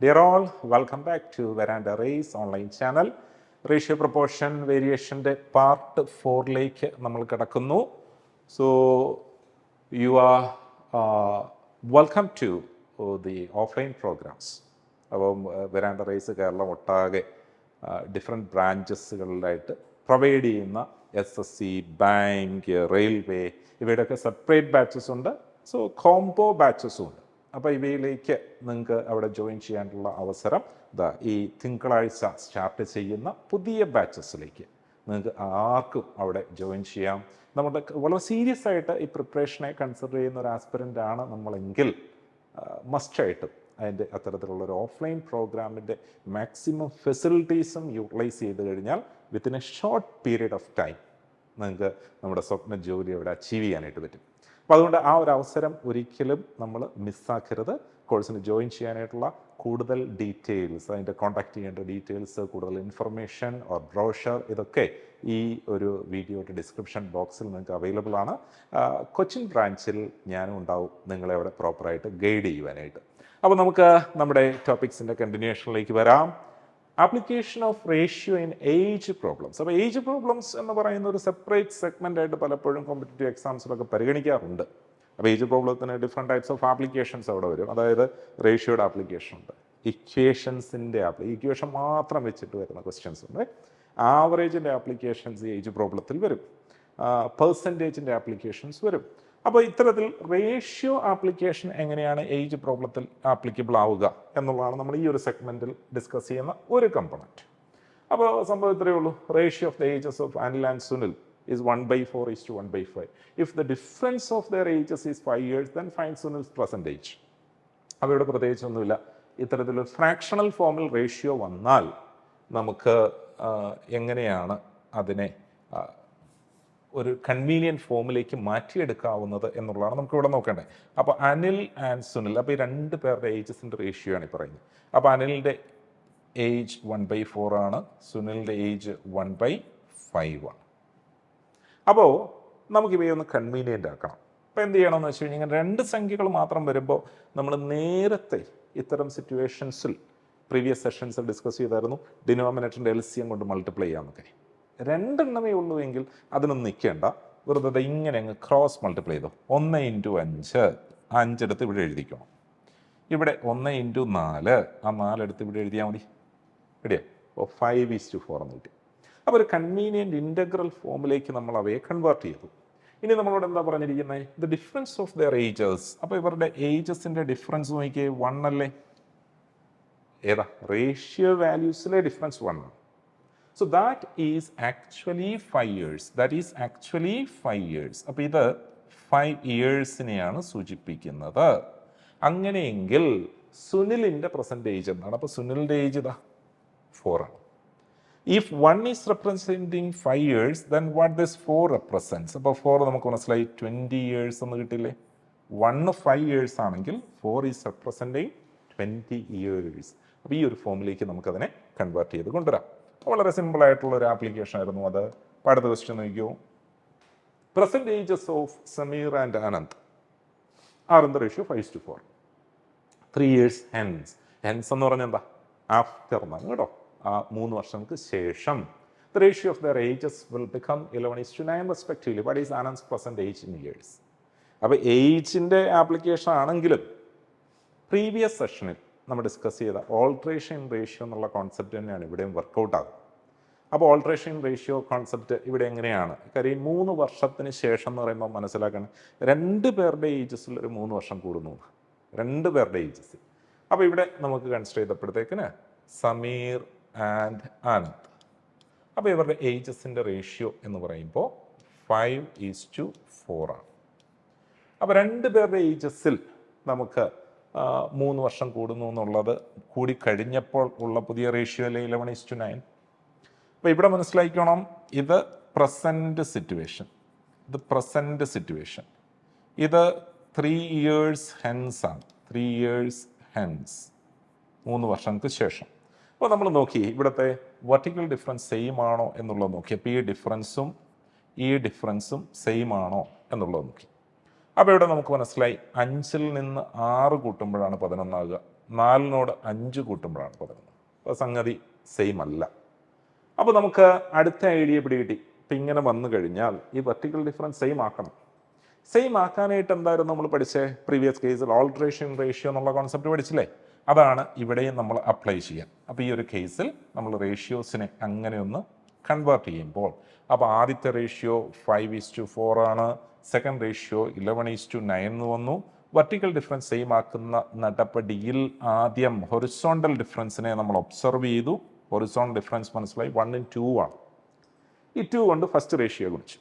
Dear all, welcome back to Veranda Race online channel. Ratio proportion variation part 4 നമ്മൾ കിടക്കുന്നു. So you are welcome to the offline programs. അപ്പം Veranda Race Keralam ഒട്ടാകെ different ബ്രാഞ്ചസുകളിലായിട്ട് provide ചെയ്യുന്ന SSC, bank, railway ഇവയുടെയൊക്കെ separate batches ഉണ്ട്. So combo ബാച്ചസും ഉണ്ട്. അപ്പോൾ ഇവയിലേക്ക് നിങ്ങൾക്ക് അവിടെ ജോയിൻ ചെയ്യാനുള്ള അവസരം ഈ തിങ്കളാഴ്ച സ്റ്റാർട്ട് ചെയ്യുന്ന പുതിയ ബാച്ചസിലേക്ക് നിങ്ങൾക്ക് ആർക്കും അവിടെ ജോയിൻ ചെയ്യാം. നമ്മുടെ വളരെ സീരിയസ് ആയിട്ട് ഈ പ്രിപ്പറേഷനെ കൺസിഡർ ചെയ്യുന്ന ഒരു ആസ്പിരൻ്റ് ആണ് നമ്മളെങ്കിൽ മസ്റ്റായിട്ടും അതിൻ്റെ അത്തരത്തിലുള്ളൊരു ഓഫ്ലൈൻ പ്രോഗ്രാമിൻ്റെ മാക്സിമം ഫെസിലിറ്റീസും യൂട്ടിലൈസ് ചെയ്ത് കഴിഞ്ഞാൽ within A short period of time നിങ്ങൾക്ക് നമ്മുടെ സ്വപ്ന ജോലി അവിടെ അച്ചീവ് ചെയ്യാനായിട്ട് പറ്റും. അപ്പോൾ അതുകൊണ്ട് ആ ഒരു അവസരം ഒരിക്കലും നമ്മൾ മിസ്സാക്കരുത്. കോഴ്സിന് ജോയിൻ ചെയ്യാനായിട്ടുള്ള കൂടുതൽ ഡീറ്റെയിൽസ്, അതിൻ്റെ കോൺടാക്ട് ചെയ്യേണ്ട ഡീറ്റെയിൽസ്, കൂടുതൽ ഇൻഫർമേഷൻ ഓർ ബ്രോഷർ ഇതൊക്കെ ഈ ഒരു വീഡിയോയുടെ ഡിസ്ക്രിപ്ഷൻ ബോക്സിൽ നിങ്ങൾക്ക് അവൈലബിൾ ആണ്. കൊച്ചിൻ ബ്രാഞ്ചിൽ ഞാനും ഉണ്ടാവും നിങ്ങളെ അവിടെ പ്രോപ്പറായിട്ട് ഗൈഡ് ചെയ്യുവാനായിട്ട്. അപ്പോൾ നമുക്ക് നമ്മുടെ ടോപ്പിക്സിൻ്റെ കണ്ടിന്യൂഷനിലേക്ക് വരാം. Application of ratio in age problems. അപ്പോൾ ഏജ് പ്രോബ്ലംസ് എന്ന് പറയുന്ന ഒരു സെപ്പറേറ്റ് സെഗ്മെൻ്റ് ആയിട്ട് പലപ്പോഴും കോമ്പറ്റേറ്റീവ് എക്സാംസിലൊക്കെ പരിഗണിക്കാറുണ്ട്. അപ്പോൾ ഏജ് പ്രോബ്ലത്തിന് ഡിഫറെൻറ്റ് ടൈപ്സ് ഓഫ് ആപ്ലിക്കേഷൻസ് അവിടെ വരും. അതായത് റേഷ്യോയുടെ ആപ്ലിക്കേഷൻ ഉണ്ട്, ഇക്വേഷൻസിൻ്റെ ഇക്വേഷൻ മാത്രം വെച്ചിട്ട് വരുന്ന ക്വസ്റ്റ്യൻസ് ഉണ്ട്, ആവറേജിൻ്റെ ആപ്ലിക്കേഷൻസ് ഏജ് പ്രോബ്ലത്തിൽ വരും, പെർസെൻറ്റേജിൻ്റെ ആപ്ലിക്കേഷൻസ് വരും. അപ്പോൾ ഇത്തരത്തിൽ റേഷ്യോ ആപ്ലിക്കേഷൻ എങ്ങനെയാണ് ഏജ് പ്രോബ്ലത്തിൽ ആപ്ലിക്കബിൾ ആവുക എന്നുള്ളതാണ് നമ്മൾ ഈ ഒരു സെഗ്മെൻറ്റിൽ ഡിസ്കസ് ചെയ്യുന്ന ഒരു കമ്പണൻറ്റ്. അപ്പോൾ സംഭവം ഇത്രയേ ഉള്ളൂ. Ratio of the ages of Anil and Sunil is 1/4:1/5. If the difference of their ages is 5 years, then find Sunil's present age. അപ്പോൾ ഇവിടെ പ്രത്യേകിച്ചൊന്നുമില്ല. ഇത്തരത്തിലൊരു ഫ്രാക്ഷണൽ ഫോമിൽ റേഷ്യോ വന്നാൽ നമുക്ക് എങ്ങനെയാണ് അതിനെ ഒരു കൺവീനിയൻറ്റ് ഫോമിലേക്ക് മാറ്റിയെടുക്കാവുന്നത് എന്നുള്ളതാണ് നമുക്കിവിടെ നോക്കേണ്ടത്. അപ്പോൾ അനിൽ ആൻഡ് സുനിൽ, അപ്പോൾ ഈ രണ്ട് പേരുടെ ഏജസിൻ്റെ റേഷ്യോ ആണ് ഈ പറയുന്നത്. അപ്പോൾ അനിലിൻ്റെ ഏജ് 1/4 ആണ്, സുനിലിൻ്റെ ഏജ് 1/5 ആണ്. അപ്പോൾ നമുക്കിവയൊന്ന് കൺവീനിയൻ്റ് ആക്കണം. അപ്പോൾ എന്ത് ചെയ്യണമെന്ന് വെച്ച് കഴിഞ്ഞാൽ രണ്ട് സംഖ്യകൾ മാത്രം വരുമ്പോൾ നമ്മൾ നേരത്തെ ഇത്തരം സിറ്റുവേഷൻസിൽ പ്രീവിയസ് സെഷൻസിൽ ഡിസ്കസ് ചെയ്തായിരുന്നു ഡിനോമിനേറ്ററിൻ്റെ LCM കൊണ്ട് മൾട്ടിപ്ലൈ ചെയ്യാമെന്നൊക്കെ. രണ്ടെണ്ണമേ ഉള്ളൂ എങ്കിൽ അതിനൊന്നും നിൽക്കേണ്ട, വെറുതെ ഇങ്ങനെ അങ്ങ് ക്രോസ് മൾട്ടിപ്ലൈ ചെയ്തോ. 1 × 5, 5 എടുത്ത് ഇവിടെ എഴുതിക്കണം. ഇവിടെ 1 × 4, ആ 4 എടുത്ത് ഇവിടെ എഴുതിയാൽ മതി. റെഡിയോ? അപ്പോൾ 5:4 എന്ന് കിട്ടി. അപ്പോൾ ഒരു കൺവീനിയൻറ്റ് ഇൻ്റഗ്രൽ ഫോമിലേക്ക് നമ്മൾ അവയെ കൺവേർട്ട് ചെയ്തു. ഇനി നമ്മളോട് എന്താ പറഞ്ഞിരിക്കുന്നത്? The difference of their ages. അപ്പോൾ ഇവരുടെ ഏജസിൻ്റെ ഡിഫറൻസ് നോക്കിയേ 1 അല്ലേ? ഏതാ? റേഷ്യോ വാല്യൂസിലെ ഡിഫറൻസ് 1 ആണ്. So that is actually 5 years. That is actually 5 years. അപ്പോൾ ഇത് 5 ഇയേഴ്സിനെയാണ് സൂചിപ്പിക്കുന്നത്. അങ്ങനെയെങ്കിൽ സുനിലിൻ്റെ പ്രസൻറ്റ് ഏജ് എന്താണ്? അപ്പോൾ സുനിലിൻ്റെ ഏജ് ഇതാ 4 ആണ്. If 1 is representing 5 years, then what this 4 represents? അപ്പോൾ 4 നമുക്ക് മനസ്സിലായി 20 years എന്ന് കിട്ടില്ലേ? 1 5 years ആണെങ്കിൽ 4 is representing 20 years. അപ്പോൾ ഈ ഒരു ഫോമിലേക്ക് നമുക്കതിനെ കൺവേർട്ട് ചെയ്ത് കൊണ്ടുവരാം. വളരെ സിമ്പിളായിട്ടുള്ള ഒരു ആപ്ലിക്കേഷൻ ആയിരുന്നു അത്. അടുത്ത ക്വസ്റ്റ്യൻ നോക്കിയോ. Present ages of Sameer and Ananth are in the ratio 5:4. 3 years hence. Hence എന്ന് പറഞ്ഞാൽ എന്താ? ആഫ്റ്റർ എന്നാണ് കേട്ടോ. ആ 3 വർഷങ്ങൾക്ക് ശേഷം. The ratio of their ages will become 11:9 respectively. What is Ananth's present age in years? അപ്പോൾ ഏജിൻ്റെ ആപ്ലിക്കേഷൻ ആണെങ്കിലും പ്രീവിയസ് സെഷനിൽ നമ്മൾ ഡിസ്കസ് ചെയ്ത ഓൾട്രേഷൻ റേഷ്യോ എന്നുള്ള കോൺസെപ്റ്റ് തന്നെയാണ് ഇവിടെയും വർക്കൗട്ട് ആകും. അപ്പോൾ ഓൾട്രേഷൻ റേഷ്യോ കോൺസെപ്റ്റ് ഇവിടെ എങ്ങനെയാണ്? കാര്യം 3 വർഷത്തിന് ശേഷം എന്ന് പറയുമ്പോൾ മനസ്സിലാക്കണം, 2 പേരുടെ ഏജസിൽ ഒരു 3 വർഷം കൂടുന്നു, 2 പേരുടെ ഏജസിൽ. അപ്പോൾ ഇവിടെ നമുക്ക് കൺസിഡർ ചെയ്തപ്പോഴത്തേക്കിന് സമീർ ആൻഡ് അനന്ത്, അപ്പോൾ ഇവരുടെ ഏജസിൻ്റെ റേഷ്യോ എന്ന് പറയുമ്പോൾ 5:4 ആണ്. അപ്പോൾ 2 പേരുടെ ഏജസിൽ നമുക്ക് 3 വർഷം കൂടുന്നു എന്നുള്ളത് കൂടി കഴിഞ്ഞപ്പോൾ ഉള്ള പുതിയ റേഷ്യോ അല്ലേ 11:9. അപ്പോൾ ഇവിടെ മനസ്സിലാക്കണം, ഇത് പ്രസൻറ്റ് സിറ്റുവേഷൻ, ഇത് പ്രസൻറ്റ് സിറ്റുവേഷൻ, ഇത് 3 years hence ആണ്. 3 years hence, 3 വർഷങ്ങൾക്ക് ശേഷം. അപ്പോൾ നമ്മൾ നോക്കി ഇവിടുത്തെ വെർട്ടിക്കൽ ഡിഫറൻസ് സെയിം ആണോ എന്നുള്ളത് നോക്കി. അപ്പോൾ ഈ ഡിഫറൻസും സെയിം ആണോ എന്നുള്ളത് നോക്കി. അപ്പോൾ ഇവിടെ നമുക്ക് മനസ്സിലായി 5-ൽ നിന്ന് 6 കൂട്ടുമ്പോഴാണ് 11 ആകുക. 4നോട് 5 കൂട്ടുമ്പോഴാണ് 11. അപ്പോൾ സംഗതി സെയിം അല്ല. അപ്പോൾ നമുക്ക് അടുത്ത ഐഡിയ പിടികിട്ടി. ഇപ്പം ഇങ്ങനെ വന്നു കഴിഞ്ഞാൽ ഈ വെർട്ടിക്കൽ ഡിഫറൻസ് സെയിം ആക്കണം. സെയിം ആക്കാനായിട്ട് എന്തായിരുന്നു നമ്മൾ പഠിച്ചേ? പ്രീവിയസ് കേസിൽ ഓൾട്രേഷൻ റേഷ്യോ എന്നുള്ള കോൺസെപ്റ്റ് പഠിച്ചില്ലേ? അതാണ് ഇവിടെയും നമ്മൾ അപ്ലൈ ചെയ്യാം. അപ്പോൾ ഈ ഒരു കേസിൽ നമ്മൾ റേഷ്യോസിനെ അങ്ങനെ ഒന്ന് കൺവേർട്ട് ചെയ്യുമ്പോൾ, അപ്പോൾ ആദ്യത്തെ റേഷ്യോ 5:4 ആണ്, സെക്കൻഡ് റേഷ്യോ 11:9 എന്ന് വന്നു. വെർട്ടിക്കൽ ഡിഫറൻസ് സെയിം ആക്കുന്ന നടപടിയിൽ ആദ്യം ഹൊറിസോണ്ടൽ ഡിഫറൻസിനെ നമ്മൾ ഒബ്സർവ് ചെയ്തു. ഹൊറിസോണ്ടൽ ഡിഫറൻസ് മനസ്സിലായി, 1 ഉം 2 ആണ്. ഈ 2 കൊണ്ട് ഫസ്റ്റ് റേഷ്യോ ഗുണിച്ചു.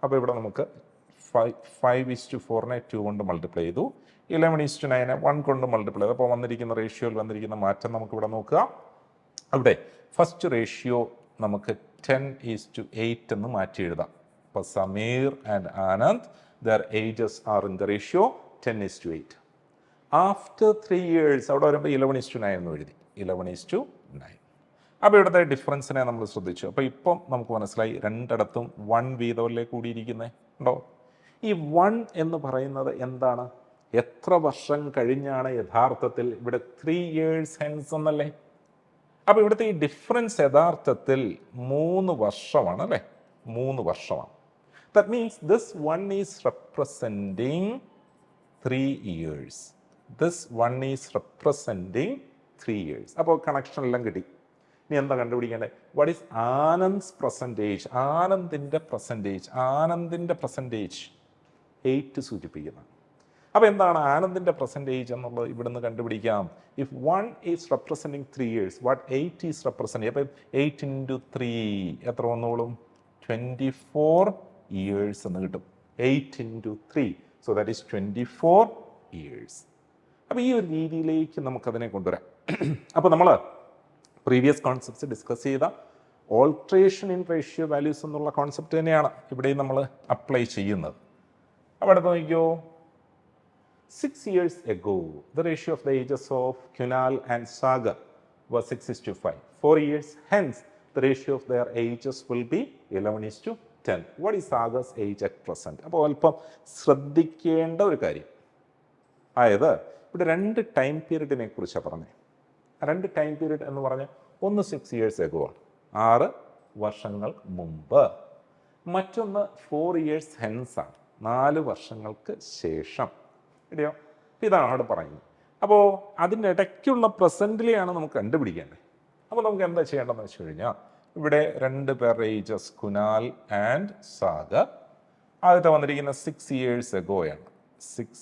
അപ്പോൾ ഇവിടെ നമുക്ക് 5:4നെ 2 കൊണ്ട് മൾട്ടിപ്ലൈ ചെയ്തു, 11:9 1 കൊണ്ട് മൾട്ടിപ്ലൈ ചെയ്തു. അപ്പോൾ വന്നിരിക്കുന്ന റേഷ്യോയിൽ വന്നിരിക്കുന്ന മാറ്റം നമുക്കിവിടെ നോക്കുക. അവിടെ ഫസ്റ്റ് റേഷ്യോ നമുക്ക് 10:8 എന്ന് മാറ്റി എഴുതാം. അപ്പോൾ Sameer and Anand, their ages are in the ratio 10:8. After 3 years അവിടെ വരുമ്പോൾ 11:9 എന്ന് എഴുതി, 11:9. അപ്പോൾ ഇവിടുത്തെ ഡിഫറൻസിനെ നമ്മൾ ശ്രദ്ധിച്ചു. അപ്പോൾ ഇപ്പം നമുക്ക് മനസ്സിലായി രണ്ടിടത്തും 1 വീതമല്ലേ കൂടിയിരിക്കുന്നത് ഉണ്ടോ? ഈ 1 എന്ന് പറയുന്നത് എന്താണ്? എത്ര വർഷം കഴിഞ്ഞാണ് യഥാർത്ഥത്തിൽ? ഇവിടെ 3 years hence എന്നല്ലേ? അപ്പോൾ ഇവിടുത്തെ ഈ ഡിഫറൻസ് യഥാർത്ഥത്തിൽ 3 വർഷമാണ് അല്ലേ? 3 വർഷമാണ്. That means this 1 is representing 3 years. This 1 is representing 3 years. അപ്പോൾ കണക്ഷൻ എല്ലാം കിട്ടി. ഇനി എന്താ കണ്ടുപിടിക്കേണ്ടത്? What is Anand's percentage? ആനന്ദിൻ്റെ പെർസെൻറ്റേജ് 8 സൂചിപ്പിക്കുന്നത്. അപ്പോൾ എന്താണ് ആനന്ദിൻ്റെ പെർസെൻറ്റേജ് എന്നുള്ളത് ഇവിടുന്ന് കണ്ടുപിടിക്കാം. If 1 is representing 3 years, what 8 is representing? അപ്പോൾ 8 × 3 എത്ര വന്നോളും? 24 years എന്ന് കിട്ടും. 8 × 3, സോ ദാറ്റ് ഈസ് 24 years. അപ്പോൾ ഈ ഒരു രീതിയിലേക്ക് നമുക്കതിനെ കൊണ്ടുവരാം. അപ്പോൾ നമ്മൾ പ്രീവിയസ് കോൺസെപ്റ്റ്സ് ഡിസ്കസ് ചെയ്ത ഓൾട്രേഷൻ ഇൻ റേഷ്യോ വാല്യൂസ് എന്നുള്ള കോൺസെപ്റ്റ് തന്നെയാണ് ഇവിടെയും നമ്മൾ അപ്ലൈ ചെയ്യുന്നത്. അപ്പോൾ അടുത്ത് നോക്കിയോ, 6 years ago, the ratio of the ages of Kunal and Sagar was 6:5. 4 years hence, the ratio of their ages will be 11:10. What is Sagar's age at present? അപ്പോൾ അല്പം ശ്രദ്ധിക്കേണ്ട ഒരു കാര്യം, അതായത് ഇവിടെ 2 ടൈം പീരീഡിനെ കുറിച്ചാണ് പറഞ്ഞത്. 2 ടൈം പീരീഡ് എന്ന് പറഞ്ഞാൽ ഒന്ന് 6 years ago ആണ്, 6 വർഷങ്ങൾ മുമ്പ്. മറ്റൊന്ന് 4 years hence ആണ്, 4 വർഷങ്ങൾക്ക് ശേഷം. ഇടയോ? ഇതാണ് അവിടെ പറയുന്നത്. അപ്പോൾ അതിൻ്റെ ഇടയ്ക്കുള്ള പ്രസൻറ്റിലെയാണ് നമുക്ക് കണ്ടുപിടിക്കേണ്ടത്. അപ്പോൾ നമുക്ക് എന്താ ചെയ്യേണ്ടതെന്ന് വെച്ച് കഴിഞ്ഞാൽ, ഇവിടെ 2 പേരുടെ ഏജസ് കുനാൽ ആൻഡ് സാഗർ. ആദ്യത്തെ വന്നിരിക്കുന്ന 6 years ago ആണ്. 6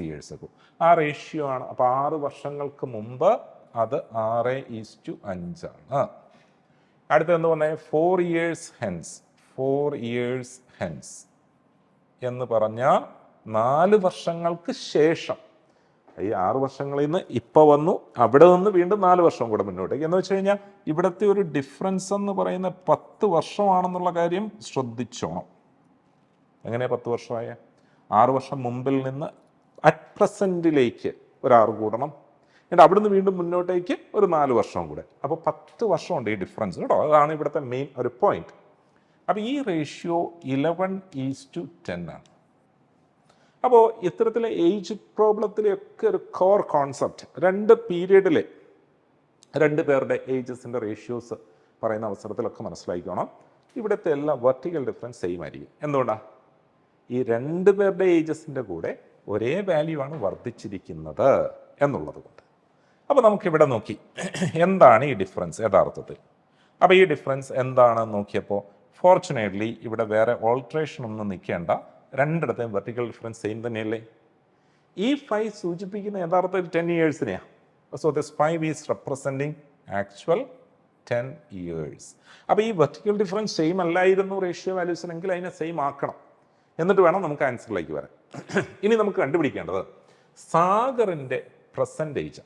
years ago ആ റേഷ്യോ ആണ്. അപ്പോൾ 6 വർഷങ്ങൾക്ക് മുമ്പ് അത് 6:5 ആണ്. അടുത്തെന്ന് പറഞ്ഞാൽ 4 years hence എന്ന് പറഞ്ഞാൽ 4 വർഷങ്ങൾക്ക് ശേഷം. ഈ 6 വർഷങ്ങളിൽ നിന്ന് ഇപ്പോൾ വന്നു, അവിടെ നിന്ന് വീണ്ടും 4 വർഷം കൂടെ മുന്നോട്ടേക്ക്. എന്ന് വെച്ച് കഴിഞ്ഞാൽ ഇവിടുത്തെ ഒരു ഡിഫറൻസ് എന്ന് പറയുന്ന 10 വർഷമാണെന്നുള്ള കാര്യം ശ്രദ്ധിച്ചോണം. എങ്ങനെയാണ് 10 വർഷമായ? 6 വർഷം മുമ്പിൽ നിന്ന് അറ്റ് പ്രസൻറ്റിലേക്ക് ഒരു 6 കൂടണം, എന്നിട്ട് അവിടുന്ന് വീണ്ടും മുന്നോട്ടേക്ക് ഒരു 4 വർഷം കൂടെ. അപ്പോൾ 10 വർഷമുണ്ട് ഈ ഡിഫറൻസ് കേട്ടോ. അതാണ് ഇവിടുത്തെ മെയിൻ ഒരു പോയിന്റ്. അപ്പോൾ ഈ റേഷ്യോ 11:10 ആണ്. അപ്പോൾ ഇത്തരത്തിലെ ഏജ് പ്രോബ്ലത്തിലെയൊക്കെ ഒരു കോർ കോൺസെപ്റ്റ് 2 പീരീഡിലെ 2 പേരുടെ ഏജസിൻ്റെ റേഷ്യോസ് പറയുന്ന അവസരത്തിലൊക്കെ മനസ്സിലാക്കണം. ഇവിടുത്തെ എല്ലാ വെർട്ടിക്കൽ ഡിഫറൻസ് സെയിം ആയിരിക്കും. എന്തുകൊണ്ടാണ്? ഈ 2 പേരുടെ ഏജസിൻ്റെ കൂടെ ഒരേ വാല്യൂ ആണ് വർദ്ധിച്ചിരിക്കുന്നത് എന്നുള്ളത് കൊണ്ട്. അപ്പോൾ നമുക്കിവിടെ നോക്കി എന്താണ് ഈ ഡിഫറൻസ് യഥാർത്ഥത്തിൽ. അപ്പോൾ ഈ ഡിഫറൻസ് എന്താണെന്ന് നോക്കിയപ്പോൾ ഫോർച്ചുനേറ്റ്ലി ഇവിടെ വേറെ ഓൾട്രേഷൻ ഒന്നും നിൽക്കേണ്ട, 2ഇടത്തെയും വെർട്ടിക്കൽ ഡിഫറൻസ് സെയിം തന്നെയല്ലേ. ഈ 5 സൂചിപ്പിക്കുന്ന യഥാർത്ഥത്തിൽ 10 yearsനെയാണ്. So this 5 is representing actual 10 years. അപ്പോൾ ഈ വെർട്ടിക്കൽ ഡിഫറൻസ് സെയിം അല്ലായിരുന്നു റേഷ്യോ വാല്യൂസിനെങ്കിൽ അതിനെ സെയിം ആക്കണം, എന്നിട്ട് വേണം നമുക്ക് ആൻസറിലേക്ക് വരാൻ. ഇനി നമുക്ക് കണ്ടുപിടിക്കേണ്ടത് സാഗറിൻ്റെ പ്രസൻറ്റേജ്.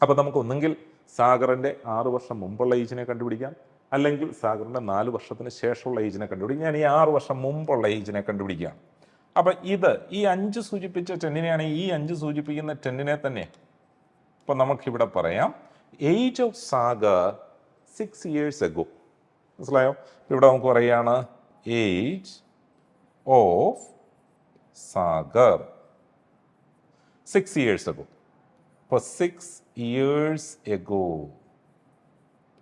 അപ്പോൾ നമുക്ക് ഒന്നെങ്കിൽ സാഗറിൻ്റെ 6 വർഷം മുമ്പുള്ള ഏജിനെ കണ്ടുപിടിക്കാം, അല്ലെങ്കിൽ സാഗറിൻ്റെ 4 വർഷത്തിന് ശേഷമുള്ള ഏജിനെ കണ്ടുപിടിക്കാം. ഞാൻ ഈ 6 വർഷം മുമ്പുള്ള ഏജിനെ കണ്ടുപിടിക്കുകയാണ്. അപ്പം ഇത് ഈ 5 സൂചിപ്പിച്ച 10നെയാണ്, ഈ 5 സൂചിപ്പിക്കുന്ന 10നെ തന്നെ. അപ്പം നമുക്കിവിടെ പറയാം age of Sagar 6 years ago. മനസ്സിലായോ? ഇവിടെ നമുക്ക് പറയുകയാണ് age of Sagar 6 years ago. അപ്പോൾ 6 years ago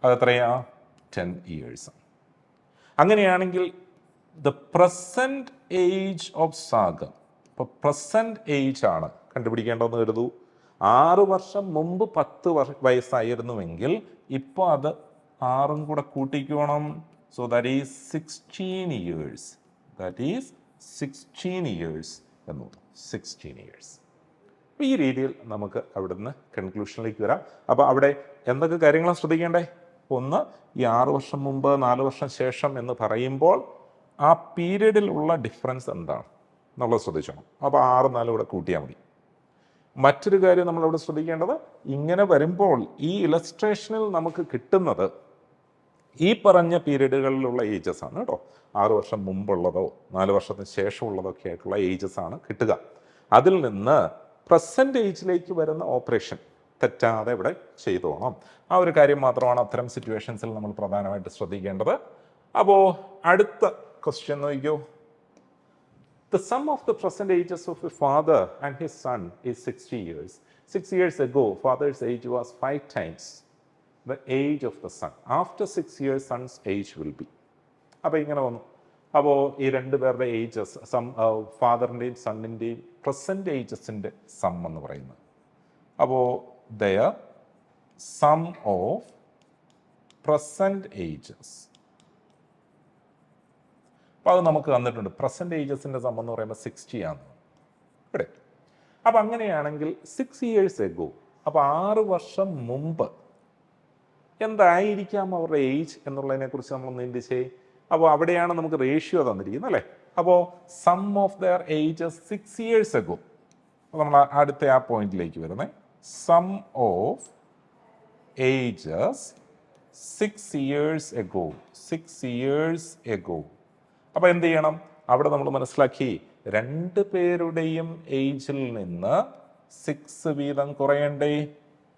അതെത്രയാ? 10 years. അങ്ങനെയാണെങ്കിൽ the present age of Sagar, ഇപ്പോൾ പ്രസൻറ്റ് ഏജ് ആണ് കണ്ടുപിടിക്കേണ്ടതെന്ന് കരുതൂ. 6 വർഷം മുമ്പ് 10 വയസ്സായിരുന്നുവെങ്കിൽ ഇപ്പോൾ അത് 6 കൂടെ കൂട്ടിക്കോണം. So that is 16 years. That is 16 years എന്ന് പറഞ്ഞു. 16 years. അപ്പോൾ ഈ രീതിയിൽ നമുക്ക് അവിടുന്ന് കൺക്ലൂഷനിലേക്ക് വരാം. അപ്പോൾ അവിടെ എന്തൊക്കെ കാര്യങ്ങളാണ് ശ്രദ്ധിക്കേണ്ടേ? ഒന്ന്, ഈ 6 വർഷം മുമ്പ് 4 വർഷം ശേഷം എന്ന് പറയുമ്പോൾ ആ പീരീഡിലുള്ള ഡിഫറൻസ് എന്താണ് എന്നുള്ളത് ശ്രദ്ധിച്ചോണം. അപ്പോൾ 6 4 കൂടെ കൂട്ടിയാൽ മതി. മറ്റൊരു കാര്യം നമ്മളവിടെ ശ്രദ്ധിക്കേണ്ടത്, ഇങ്ങനെ വരുമ്പോൾ ഈ ഇലസ്ട്രേഷനിൽ നമുക്ക് കിട്ടുന്നത് ഈ പറഞ്ഞ പീരീഡുകളിലുള്ള ഏജസ് ആണ് കേട്ടോ. 6 വർഷം മുമ്പുള്ളതോ 4 വർഷത്തിന് ശേഷമുള്ളതൊക്കെ ആയിട്ടുള്ള ഏജസ് ആണ് കിട്ടുക. അതിൽ നിന്ന് പ്രസൻറ്റ് ഏജിലേക്ക് വരുന്ന ഓപ്പറേഷൻ തെറ്റാതെ ഇവിടെ ചെയ്തോണം. ആ ഒരു കാര്യം മാത്രമാണ് അത്തരം സിറ്റുവേഷൻസിൽ നമ്മൾ പ്രധാനമായിട്ട് ശ്രദ്ധിക്കേണ്ടത്. അപ്പോൾ അടുത്ത ക്വസ്റ്റ്യൻ നോക്കിക്കോ. The sum of the present ages of a father and his son is 60 years. 6 years ago, father's age was 5 times the age of the son. After 6 years, son's age will be. അപ്പോൾ ഇങ്ങനെ വന്നു. അപ്പോൾ ഈ രണ്ട് പേരുടെ ages, ഫാദറിൻ്റെയും സണ്ണിൻ്റെയും present ഏജസിൻ്റെ സം എന്ന് പറയുന്നത്. അപ്പോൾ their sum of present ages, അപ്പോൾ അത് നമുക്ക് തന്നിട്ടുണ്ട്. പ്രസൻറ്റ് ഏജസിൻ്റെ സം എന്ന് പറയുമ്പോൾ 60 ആണ് ഇവിടെ. അപ്പം അങ്ങനെയാണെങ്കിൽ 6 years ago, അപ്പോൾ 6 വർഷം മുമ്പ് എന്തായിരിക്കാം അവരുടെ ഏജ് എന്നുള്ളതിനെക്കുറിച്ച് നമ്മളൊന്ന് ചിന്തിച്ചേ. അപ്പോൾ അവിടെയാണ് നമുക്ക് റേഷ്യോ തന്നിരിക്കുന്നത് അല്ലേ. അപ്പോൾ sum of their ages 6 years ago. അപ്പോൾ നമ്മൾ അടുത്ത ആ പോയിന്റിലേക്ക് വരുന്നത്, sum of ages 6 years ago. 6 years ago. അപ്പോൾ എന്ത് ചെയ്യണം? അവിടെ നമ്മൾ മനസ്സിലാക്കി, 2 പേരുടെയും ഏജിൽ നിന്ന് 6 വീതം കുറയണ്ടേ.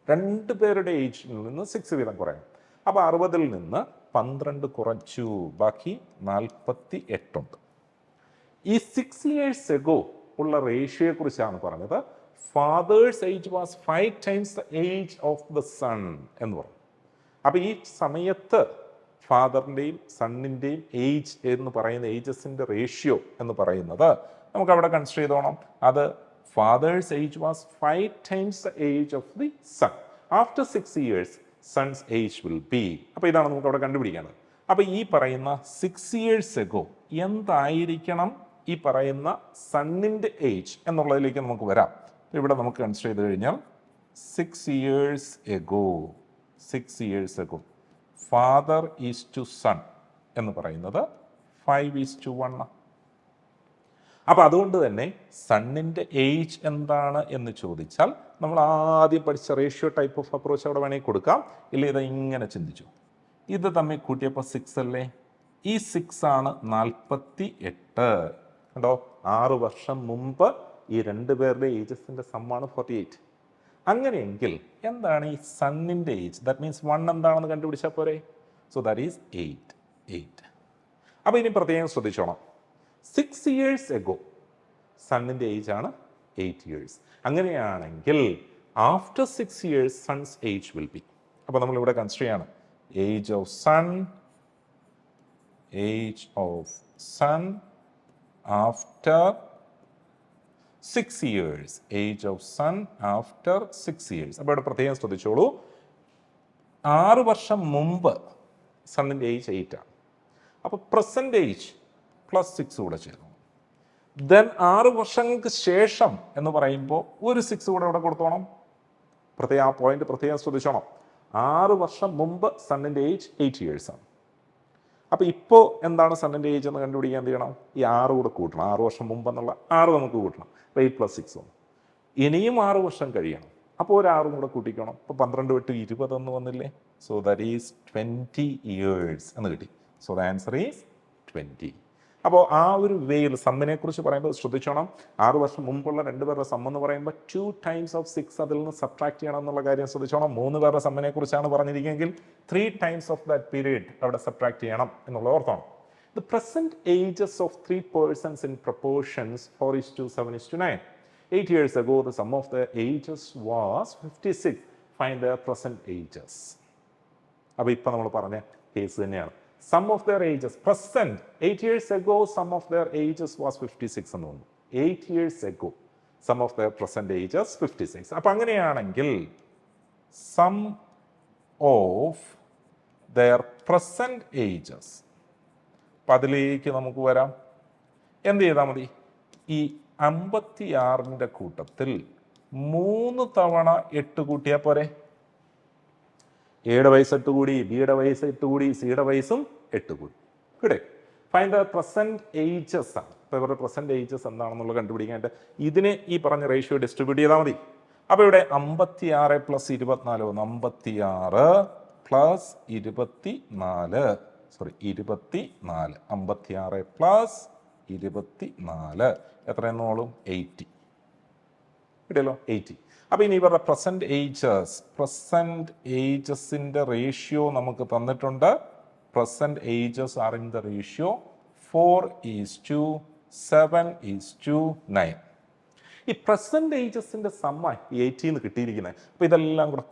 2 പേരുടെ ഏജിൽ നിന്ന് 6 വീതം കുറയണം. അപ്പോൾ 60-ൽ നിന്ന് 12 കുറച്ചു, ബാക്കി 48 ഉണ്ട്. ഈ 6 years ago ഉള്ള റേഷ്യോയെ കുറിച്ചാണ് പറഞ്ഞത്. Fathers age was 5 times the age of the son എന്ന് പറഞ്ഞു. അപ്പോൾ ഈ സമയത്ത് ഫാദറിൻ്റെയും സണ്ണിൻ്റെയും ഏജ് എന്ന് പറയുന്ന ഏജസിൻ്റെ റേഷ്യോ എന്ന് പറയുന്നത് നമുക്ക് അവിടെ കൺസിഡർ ചെയ്തോണം. അത് fathers age was 5 times the age of the son. After 6 years, son's age will be. അപ്പോൾ ഇതാണ് നമുക്ക് അവിടെ കണ്ടുപിടിക്കേണ്ടത്. അപ്പോൾ ഈ പറയുന്ന 6 years ago എന്തായിരിക്കണം ഈ പറയുന്ന സണ്ണിൻ്റെ ഏജ് എന്നുള്ളതിലേക്ക് നമുക്ക് വരാം. ഇവിടെ നമുക്ക് കൺസിഡർ ചെയ്ത് കഴിഞ്ഞാൽ 6 years ago, 6 years ago father is to son എന്ന് പറയുന്നത് 5:1. അപ്പോൾ അതുകൊണ്ട് തന്നെ സണ്ണിൻ്റെ ഏജ് എന്താണ് എന്ന് ചോദിച്ചാൽ നമ്മൾ ആദ്യം പഠിച്ച റേഷ്യോ ടൈപ്പ് ഓഫ് അപ്രോച്ച് അവിടെ വേണമെങ്കിൽ കൊടുക്കാം. ഇല്ല, ഇത് ഇങ്ങനെ ചിന്തിച്ചു, ഇത് തമ്മിൽ കൂട്ടിയപ്പോൾ 6 അല്ലേ. ഈ 6 ആണ് 48. കണ്ടോ, 6 വർഷം മുമ്പ് ഈ 2 പേരുടെ ഏജസിൻ്റെ സമ്മാണ് 48. അങ്ങനെയെങ്കിൽ എന്താണ് ഈ സണ്ണിൻ്റെ ഏജ്? ദാറ്റ് മീൻസ് 1 എന്താണെന്ന് കണ്ടുപിടിച്ചാൽ പോരെ. So that is 8. അപ്പോൾ ഇനി പ്രത്യേകം ശ്രദ്ധിച്ചോണം, 6 years ago സണ്ണിൻ്റെ ഏജ് ആണ് 8 years. അങ്ങനെയാണെങ്കിൽ after 6 years son's age will be. അപ്പോൾ നമ്മളിവിടെ കൺസിഡർ ചെയ്യാണ് age of son after 6 years. Age of son after 6 years. അപ്പോൾ ഇവിടെ പ്രത്യേകം ശ്രദ്ധിച്ചോളൂ, 6 വർഷം മുമ്പ് സണ്ണിൻ്റെ ഏജ് 8 ആണ്. അപ്പോൾ പ്രസൻറ്റ് ഏജ് +6 കൂടെ ചേർന്നു. ദെൻ 6 വർഷങ്ങൾക്ക് ശേഷം എന്ന് പറയുമ്പോൾ ഒരു 6 കൂടെ ഇവിടെ കൊടുത്തോണം. ആ പോയിന്റ് പ്രത്യേകം ശ്രദ്ധിച്ചോണം. 6 വർഷം മുമ്പ് സണ്ണിൻ്റെ ഏജ് 8 years ആണ്. അപ്പോൾ ഇപ്പോൾ എന്താണ് സണ്ണിൻ്റെ ഏജ് എന്ന് കണ്ടുപിടിക്കാൻ എന്ത് ചെയ്യണം? ഈ 6 കൂടെ കൂട്ടണം. 6 വർഷം മുമ്പ് എന്നുള്ള 6 നമുക്ക് കൂട്ടണം. 8 + 6 വന്നു. ഇനിയും 6 വർഷം കഴിയണം. അപ്പോൾ ഒരു 6 കൂടെ കൂട്ടിക്കണം. അപ്പോൾ 12 × 20 എന്ന് വന്നില്ലേ. സോ ദാറ്റ് ഈസ് 20 years എന്ന് കിട്ടി. So the answer is 20. അപ്പോൾ ആ ഒരു വേയിൽ സമ്മിനെ കുറിച്ച് പറയുമ്പോൾ ശ്രദ്ധിച്ചോണം, 6 വർഷം മുമ്പുള്ള 2 പേരുടെ സം എന്ന് പറയുമ്പോൾ 2 times of 6 അതിൽ നിന്ന് സബ്ട്രാക്ട് ചെയ്യണം എന്നുള്ള കാര്യം ശ്രദ്ധിച്ചോണം. 3 പേരുടെ സമ്മിനെ കുറിച്ചാണ് പറഞ്ഞിരിക്കുകയെങ്കിൽ 3 times of that period അവിടെ സബ്ട്രാക്ട് ചെയ്യണം എന്നുള്ളത് ഓർത്തോണം. The present ages of 3 persons in proportions 4:7:9. 8 years ago, the sum of their ages was 56. Find their present ages. അപ്പോൾ ഇപ്പം നമ്മൾ പറഞ്ഞ കേസ് തന്നെയാണ്. Sum of their ages present 8 years ago, sum of their ages was 56 എന്ന് തോന്നുന്നു. 8 years ago, sum of their present ages 56. അപ്പം അങ്ങനെയാണെങ്കിൽ sum of their present ages, അപ്പം അതിലേക്ക് നമുക്ക് വരാം. എന്ത് ചെയ്താൽ മതി? ഈ 56ൻ്റെ കൂട്ടത്തിൽ 3 തവണ 8 കൂട്ടിയാൽ പോരെ. എയുടെ വയസ്സ് 8 കൂടി, ബിയുടെ വയസ്സ് 8 കൂടി, സിയുടെ വയസ്സും 8 കൂടി. ഇവിടെ ഫൈൻഡ് ദ പ്രസന്റ് ഏജസ് ആണ്. അപ്പോൾ ഇവരുടെ പ്രസന്റ് ഏജസ് എന്താണെന്നുള്ളത് കണ്ടുപിടിക്കാനായിട്ട് ഇതിനെ ഈ പറഞ്ഞ റേഷ്യോ ഡിസ്ട്രിബ്യൂട്ട് ചെയ്താൽ മതി. അപ്പോൾ ഇവിടെ 56 പ്ലസ് 24 വന്നു. 56 പ്ലസ് 24 56 പ്ലസ് 24 എത്രയെന്നോളും 80 കിട്ടിയല്ലോ, 80. അപ്പോൾ ഇനി ഇവരുടെ പ്രസന്റ് ഏജസിൻ്റെ റേഷ്യോ നമുക്ക് തന്നിട്ടുണ്ട്. Present ages R in the ratio 4:7:9. ഈ പ്രസന്റ് ഏജസിൻ്റെ സമ്മ 80 എന്ന് കിട്ടിയിരിക്കുന്നത്. അപ്പോൾ ഇതെല്ലാം കൂടെ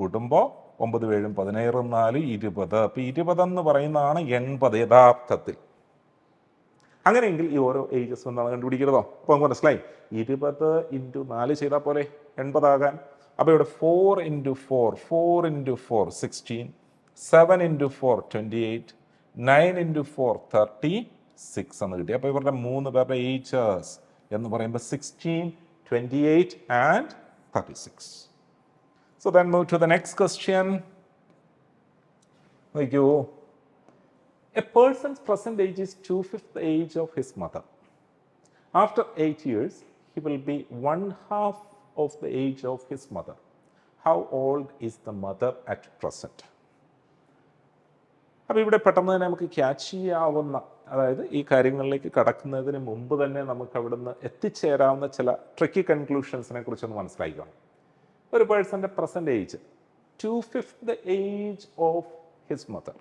കൂട്ടുമ്പോൾ 9 7 16 4 20. അപ്പോൾ 20 എന്ന് പറയുന്നതാണ് 80 യഥാർത്ഥത്തിൽ. അങ്ങനെയെങ്കിൽ ഈ ഓരോ ഏജസ് എന്താണ് കണ്ടുപിടിക്കുന്നതോ? അപ്പോൾ നമുക്ക് മനസ്സിലായി 20 × 4 ചെയ്താൽ പോലെ 80 ആകാൻ. അപ്പോൾ ഇവിടെ 4 × 4 16, 7 × 4 28, 9 × 4 36 എന്ന് കിട്ടി. അപ്പോൾ ഇവരുടെ 3 പേരുടെ ഏജസ് എന്ന് പറയുമ്പോൾ 16, 28 and 36. So then move to the next question. നോക്കൂ, a person's present age is 2/5 the age of his mother. After 8 years, he will be 1/2 of the age of his mother. How old is the mother at present? അപ്പോൾ ഇവിടെ പെട്ടെന്ന് തന്നെ നമുക്ക് catch ചെയ്യാവുന്ന, അതായത് ഈ കാര്യങ്ങളിലേക്ക് കടക്കുന്നതിന് മുമ്പ് തന്നെ നമുക്ക് അവിടുന്ന് എത്തിച്ചേരാവുന്ന ചില ട്രിക്കി കൺക്ലൂഷൻസിനെ കുറിച്ചൊന്ന് മനസ്സിലാക്കണം. ഒരു പേഴ്സൻ്റെ present age 2/5 the age of his mother.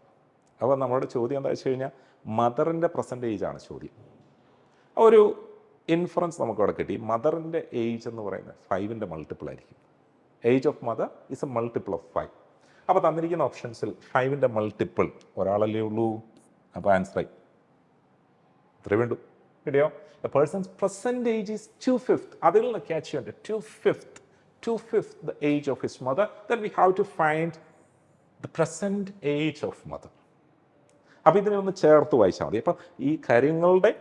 അപ്പോൾ നമ്മുടെ ചോദ്യം എന്താ വെച്ച് കഴിഞ്ഞാൽ മദറിൻ്റെ പ്രസന്റ് ഏജ് ആണ് ചോദ്യം. ഒരു ഇൻഫറൻസ് നമുക്ക് അവിടെ കിട്ടി. മദറിൻ്റെ ഏജ് എന്ന് പറയുന്നത് 5ൻ്റെ മൾട്ടിപ്പിൾ ആയിരിക്കും. Age of mother is A multiple of 5. അപ്പോൾ തന്നിരിക്കുന്ന ഓപ്ഷൻസിൽ 5ൻ്റെ മൾട്ടിപ്പിൾ ഒരാളല്ലേ ഉള്ളൂ. അപ്പോൾ ആൻസറായി ഇത്രേ വേണ്ടു. കിട്ടിയോ? A person's present age is 2/5. അതിൽ നിന്ന് ക്യാച്ച് ചെയ്യേണ്ടത് 2/5 the age of his mother. Then we have to find the present age of mother. അപ്പോൾ ഇതിനെ ഒന്ന് ചേർത്ത് വായിച്ചാൽ മതി. അപ്പം ഈ കാര്യങ്ങളുടെ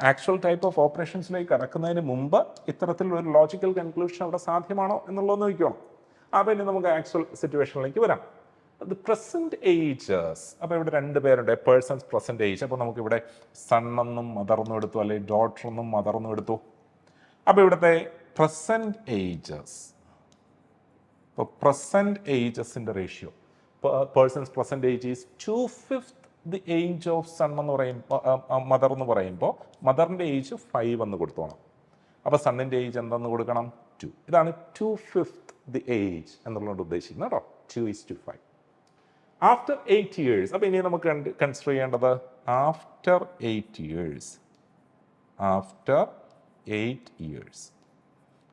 ആക്ച്വൽ ടൈപ്പ് ഓഫ് ഓപ്പറേഷൻസിലേക്ക് കടക്കുന്നതിന് മുമ്പ് ഇത്തരത്തിലൊരു ലോജിക്കൽ കൺക്ലൂഷൻ അവിടെ സാധ്യമാണോ എന്നുള്ളതെന്ന് നോക്കണം. അപ്പോൾ ഇനി നമുക്ക് ആക്ച്വൽ സിറ്റുവേഷനിലേക്ക് വരാം. ദ പ്രസന്റ് ഏജസ്, അപ്പോൾ ഇവിടെ 2 പേരുണ്ട്. Persons present age. അപ്പോൾ നമുക്കിവിടെ സൺ എന്നും മദർന്നും എടുത്തു, അല്ലെങ്കിൽ ഡോട്ടർ എന്നും മദർന്നും എടുത്തു. അപ്പോൾ ഇവിടുത്തെ പ്രസന്റ് ഏജസ്, ഇപ്പോൾ പ്രസന്റ് ഏജസിൻ്റെ ratio, persons present age is 2/5 the age of son എന്ന് പറയുമ്പോൾ, മദർ എന്ന് പറയുമ്പോൾ മദറിൻ്റെ ഏജ് 5 എന്ന് കൊടുത്തോണം. അപ്പോൾ സണ്ണിൻ്റെ ഏജ് എന്താണെന്ന് കൊടുക്കണം? 2. ഇതാണ് 2/5 ദി ഏജ് എന്നുള്ളത് ഉദ്ദേശിക്കുന്നത് കേട്ടോ. 2:5. ആഫ്റ്റർ 8 years, അപ്പോൾ ഇനി നമുക്ക് കൺസിഡർ ചെയ്യേണ്ടത് ആഫ്റ്റർ 8 years.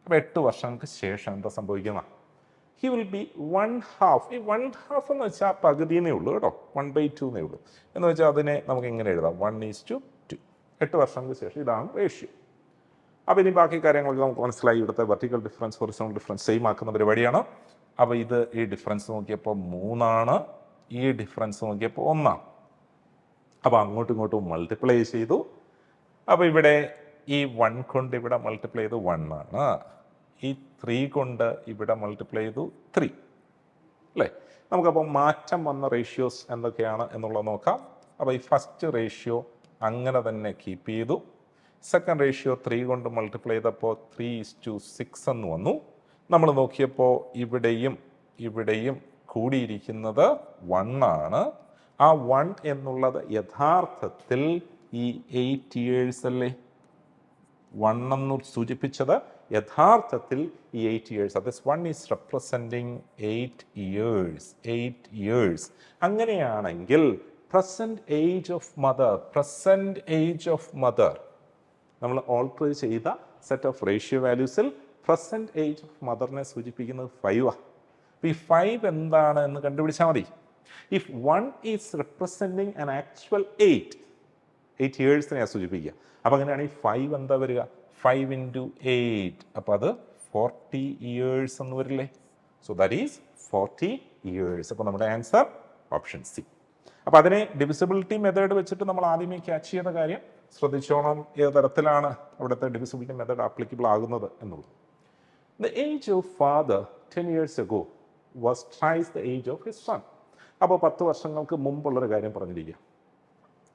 അപ്പോൾ 8 വർഷങ്ങൾക്ക് ശേഷം എന്താ സംഭവിക്കുന്ന? He will be 1/2. ഈ 1/2 എന്ന് വെച്ചാൽ പകുതിയെന്നേ ഉള്ളൂ കേട്ടോ. 1/2 എന്നേ ഉള്ളൂ. എന്ന് വെച്ചാൽ അതിനെ നമുക്ക് എങ്ങനെ എഴുതാം? 1:2. 8 വർഷങ്ങൾക്ക് ശേഷം ഇതാണ് റേഷ്യോ. അപ്പോൾ ഇനി ബാക്കി കാര്യങ്ങളൊക്കെ നമുക്ക് മനസ്സിലായി. ഇവിടുത്തെ vertical difference horizontal difference same ആക്കുന്ന പരിപാടിയാണ്. അപ്പോൾ ഇത് ഈ ഡിഫറൻസ് നോക്കിയപ്പോൾ 3 ഈ ഡിഫറൻസ് നോക്കിയപ്പോൾ 1. അപ്പോൾ അങ്ങോട്ടും ഇങ്ങോട്ടും മൾട്ടിപ്ലൈ ചെയ്തു. അപ്പോൾ ഇവിടെ ഈ 1 കൊണ്ട് ഇവിടെ മൾട്ടിപ്ലൈ ചെയ്ത് 1 ആണ്. ഈ 3 കൊണ്ട് ഇവിടെ മൾട്ടിപ്ലൈ ചെയ്തു 3 അല്ലേ. നമുക്കപ്പോൾ മാറ്റം വന്ന റേഷ്യോസ് എന്തൊക്കെയാണ് എന്നുള്ളത് നോക്കാം. അപ്പോൾ ഈ ഫസ്റ്റ് റേഷ്യോ അങ്ങനെ തന്നെ കീപ്പ് ചെയ്തു. സെക്കൻഡ് റേഷ്യോ 3 കൊണ്ട് മൾട്ടിപ്ലൈ ചെയ്തപ്പോൾ 3:6 എന്ന് വന്നു. നമ്മൾ നോക്കിയപ്പോൾ ഇവിടെയും കൂടിയിരിക്കുന്നത് 1 ആണ്. ആ 1 എന്നുള്ളത് യഥാർത്ഥത്തിൽ ഈ 8 years അല്ലേ. 1 എന്ന് സൂചിപ്പിച്ചത് യഥാർത്ഥത്തിൽ ഈ 8 years. This 1 is representing 8 years. അങ്ങനെയാണെങ്കിൽ പ്രസന്റ് ഏജ് ഓഫ് മദർ നമ്മൾ ഓൾട്ടർ ചെയ്ത സെറ്റ് ഓഫ് റേഷ്യോ വാല്യൂസിൽ പ്രസൻറ്റ് ഏജ് ഓഫ് മദറിനെ സൂചിപ്പിക്കുന്നത് 5 ആണ്. അപ്പോൾ ഈ 5 എന്താണ് എന്ന് കണ്ടുപിടിച്ചാൽ മതി. If 1 is representing an actual 8 ഇയേഴ്സിനെയാണ് സൂചിപ്പിക്കുക. അപ്പോൾ അങ്ങനെയാണെങ്കിൽ 5 എന്താ വരിക? 5 × 8, അപ്പോൾ അത് 40 ഇയേഴ്സ് എന്ന് വരില്ലേ? So that is 40 years. അപ്പോൾ നമ്മുടെ ആൻസർ ഓപ്ഷൻ സി. അപ്പോൾ അതിനെ ഡിവിസിബിലിറ്റി മെത്തേഡ് വെച്ചിട്ട് നമ്മൾ ആദ്യമേ ക്യാച്ച് ചെയ്യുന്ന കാര്യം ശ്രദ്ധിച്ചോണം, ഏത് തരത്തിലാണ് അവിടുത്തെ ഡിവിസിബിലിറ്റി മെത്തേഡ് ആപ്ലിക്കബിൾ ആകുന്നത് എന്നുള്ളത്. The age of father 10 years ago was twice the age of his son. അപ്പോൾ 10 വർഷങ്ങൾക്ക് മുമ്പുള്ളൊരു കാര്യം പറഞ്ഞിരിക്കുക.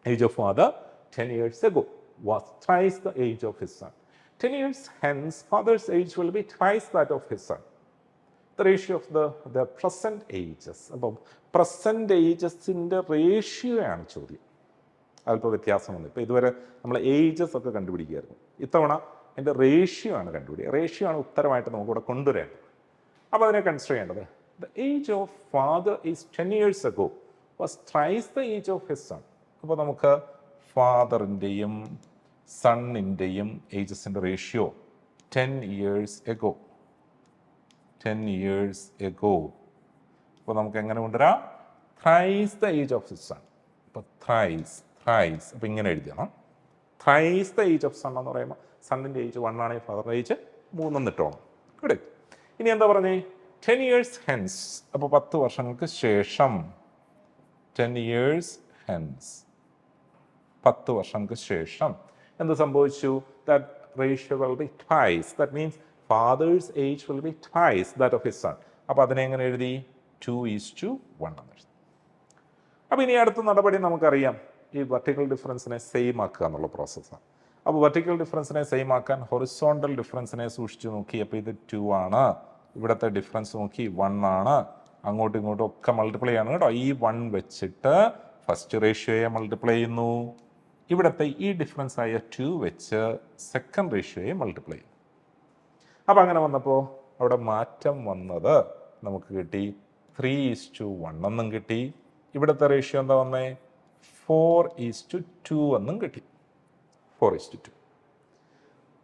Age of father 10 years ago was twice the age of his son. 10 years hence, father's age will be twice that of his son. The ratio of the present ages. അപ്പം present ഏജസിൻ്റെ ratio ആണ് ചോദ്യം. അതിപ്പോൾ വ്യത്യാസം വന്നു. ഇപ്പോൾ ഇതുവരെ നമ്മൾ ages ഒക്കെ കണ്ടുപിടിക്കുകയായിരുന്നു. ഇത്തവണ അതിൻ്റെ റേഷ്യോ ആണ് കണ്ടുപിടിക്കുക. റേഷ്യോ ആണ് ഉത്തരമായിട്ട് നമുക്കിവിടെ കൊണ്ടുവരേണ്ടത്. അപ്പോൾ അതിനെ കൺസിഡർ ചെയ്യേണ്ടത് the age of father is 10 years ago was twice the age of his son. അപ്പോൾ നമുക്ക് ഫാദറിൻ്റെയും സണ്ണിൻ്റെയും ഏജസിൻ്റെ ratio 10 years ago. 10 years ago. അപ്പോൾ നമുക്ക് എങ്ങനെ കൊണ്ടുവരാം? thrice the age of his son. അപ്പോൾ thrice. അപ്പോൾ ഇങ്ങനെ എഴുതണം. thrice the age of son എന്ന് പറയുമ്പോൾ സണ്ണിൻ്റെ ഏജ് 1 ആണെങ്കിൽ ഫാദറിൻ്റെ ഏജ് 3 എന്നിട്ടോണം. ഇവിടെ ഇനി എന്താ പറഞ്ഞേ? 10 years hence. അപ്പോൾ 10 വർഷങ്ങൾക്ക് ശേഷം. 10 years hence. 10 വർഷങ്ങൾക്ക് ശേഷം എന്ത് സംഭവിച്ചു? That ratio will be twice. That means father's age will be twice that of his son. അപ്പോൾ അതിനെ എങ്ങനെ എഴുതി? 2:1 എന്ന് എഴുതി. അപ്പോൾ ഇനി അടുത്ത നടപടി നമുക്കറിയാം, ഈ വെർട്ടിക്കൽ ഡിഫറൻസിനെ സെയിം ആക്കുക എന്നുള്ള പ്രോസസ്സാണ്. അപ്പോൾ വെർട്ടിക്കൽ ഡിഫറൻസിനെ സെയിം ആക്കാൻ ഹൊറിസോണ്ടൽ ഡിഫറൻസിനെ സൂക്ഷിച്ച് നോക്കി. അപ്പോൾ ഇത് 2 ആണ്. ഇവിടുത്തെ ഡിഫറൻസ് നോക്കി 1 ആണ്. അങ്ങോട്ടും ഇങ്ങോട്ടും ഒക്കെ മൾട്ടിപ്ലൈ ആണ് കേട്ടോ. ഈ 1 വെച്ചിട്ട് ഫസ്റ്റ് റേഷ്യോയെ മൾട്ടിപ്ലൈ ചെയ്യുന്നു. ഇവിടുത്തെ ഈ ഡിഫറൻസ് ആയ 2 വെച്ച് സെക്കൻഡ് റേഷ്യോയെ മൾട്ടിപ്ലൈ ചെയ്യുന്നു. അപ്പോൾ അങ്ങനെ വന്നപ്പോൾ അവിടെ മാറ്റം വന്നത് നമുക്ക് കിട്ടി 3:1 എന്നും കിട്ടി. ഇവിടുത്തെ റേഷ്യോ എന്താ വന്നേ? 4:2 എന്നും കിട്ടി. 4:2.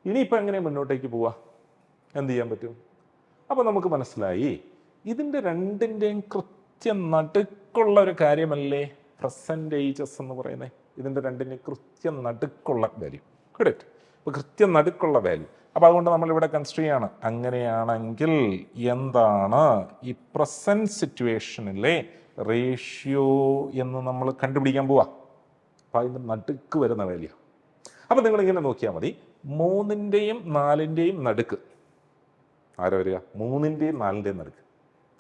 ഇനിയിപ്പോൾ എങ്ങനെ മുന്നോട്ടേക്ക് പോവാ? എന്ത് ചെയ്യാൻ പറ്റും? അപ്പോൾ നമുക്ക് മനസ്സിലായി, ഇതിൻ്റെ രണ്ടിൻ്റെയും കൃത്യം നടുക്കുള്ള ഒരു കാര്യമല്ലേ പ്രസൻറ്റ് ഏജസ് എന്ന് പറയുന്നത്. ഇതിൻ്റെ രണ്ടിൻ്റെയും കൃത്യം നടുക്കുള്ള വാല്യൂ. കറക്റ്റ്. അപ്പോൾ കൃത്യം നടുക്കുള്ള വാല്യൂ. അപ്പോൾ അതുകൊണ്ട് നമ്മളിവിടെ കൺസിഡർ ചെയ്യാണ്. അങ്ങനെയാണെങ്കിൽ എന്താണ് ഈ പ്രസൻറ്റ് സിറ്റുവേഷനിലെ റേഷ്യോ എന്ന് നമ്മൾ കണ്ടുപിടിക്കാൻ പോവാ. അപ്പോൾ അതിൻ്റെ നടുക്ക് വരുന്ന വാല്യൂ. അപ്പോൾ നിങ്ങളിങ്ങനെ നോക്കിയാൽ മതി. 3ൻ്റെയും 4ൻ്റെയും നടുക്ക് ആരാ വരിക? 3ൻ്റെയും 4ൻ്റെയും നടുക്ക്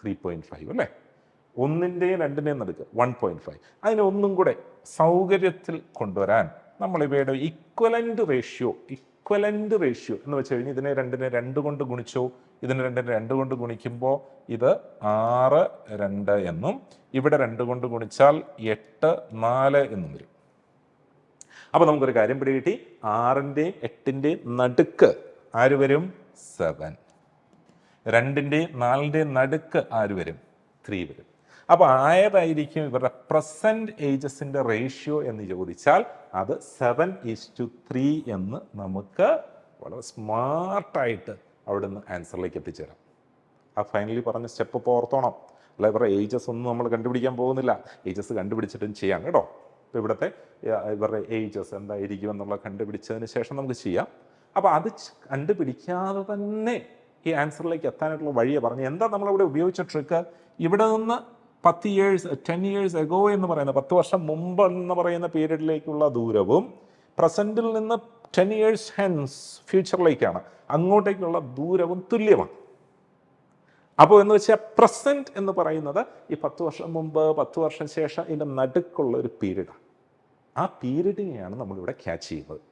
3.5 അല്ലേ? 1ൻ്റെയും 2ൻ്റെയും നടുക്ക് 1.5. അതിനെ ഒന്നും കൂടെ സൗകര്യത്തിൽ കൊണ്ടുവരാൻ നമ്മൾ ഇവയുടെ ഇക്വലൻ്റ് റേഷ്യോ എന്ന് വെച്ച് കഴിഞ്ഞാൽ ഇതിനെ 2 കൊണ്ട് ഗുണിച്ചോ. ഇതിനെ 2 കൊണ്ട് ഗുണിക്കുമ്പോൾ ഇത് 6, 2 എന്നും ഇവിടെ 2 കൊണ്ട് ഗുണിച്ചാൽ 8, 4 എന്നും വരും. അപ്പോൾ നമുക്കൊരു കാര്യം പിടികിട്ടി. 6ൻ്റെയും 8ൻ്റെയും നടുക്ക് ആര് വരും? 7. 2ൻ്റെയും 4ൻ്റെയും നടുക്ക് ആര് വരും? 3 വരും. അപ്പോൾ ആയതായിരിക്കും ഇവരുടെ പ്രസൻറ്റ് ഏജസിൻ്റെ റേഷ്യോ എന്ന് ചോദിച്ചാൽ അത് 7:3 എന്ന് നമുക്ക് വളരെ സ്മാർട്ടായിട്ട് അവിടുന്ന് ആൻസറിലേക്ക് എത്തിച്ചേരാം. ആ ഫൈനലി പറഞ്ഞ സ്റ്റെപ്പ് ഇപ്പോൾ ഓർത്തോണം. അല്ല ഇവരുടെ ഏജസ് ഒന്നും നമ്മൾ കണ്ടുപിടിക്കാൻ പോകുന്നില്ല. ഏജസ് കണ്ടുപിടിച്ചിട്ടും ചെയ്യാം കേട്ടോ. ഇപ്പോൾ ഇവിടുത്തെ ഇവരുടെ ഏജസ് എന്തായിരിക്കും എന്നുള്ള കണ്ടുപിടിച്ചതിന് ശേഷം നമുക്ക് ചെയ്യാം. അപ്പോൾ അത് കണ്ടുപിടിക്കാതെ തന്നെ ഈ ആൻസറിലേക്ക് എത്താനായിട്ടുള്ള വഴിയെ പറഞ്ഞു. എന്താ നമ്മളിവിടെ ഉപയോഗിച്ച ട്രിക്ക്? ഇവിടെ നിന്ന് 10 years ago എന്ന് പറയുന്ന 10 വർഷം മുമ്പ് എന്ന് പറയുന്ന പീരീഡിലേക്കുള്ള ദൂരവും പ്രസൻറ്റിൽ നിന്ന് 10 years hence ഫ്യൂച്ചറിലേക്കാണ്, അങ്ങോട്ടേക്കുള്ള ദൂരവും തുല്യമാണ്. അപ്പോൾ എന്ന് വെച്ചാൽ പ്രസൻറ്റ് എന്ന് പറയുന്നത് ഈ 10 വർഷം മുമ്പ് 10 വർഷം ശേഷം ഇതിൻ്റെ നടുക്കുള്ള ഒരു പീരീഡാണ്. ആ പീരീഡിനെയാണ് നമ്മളിവിടെ ക്യാച്ച് ചെയ്യുന്നത്.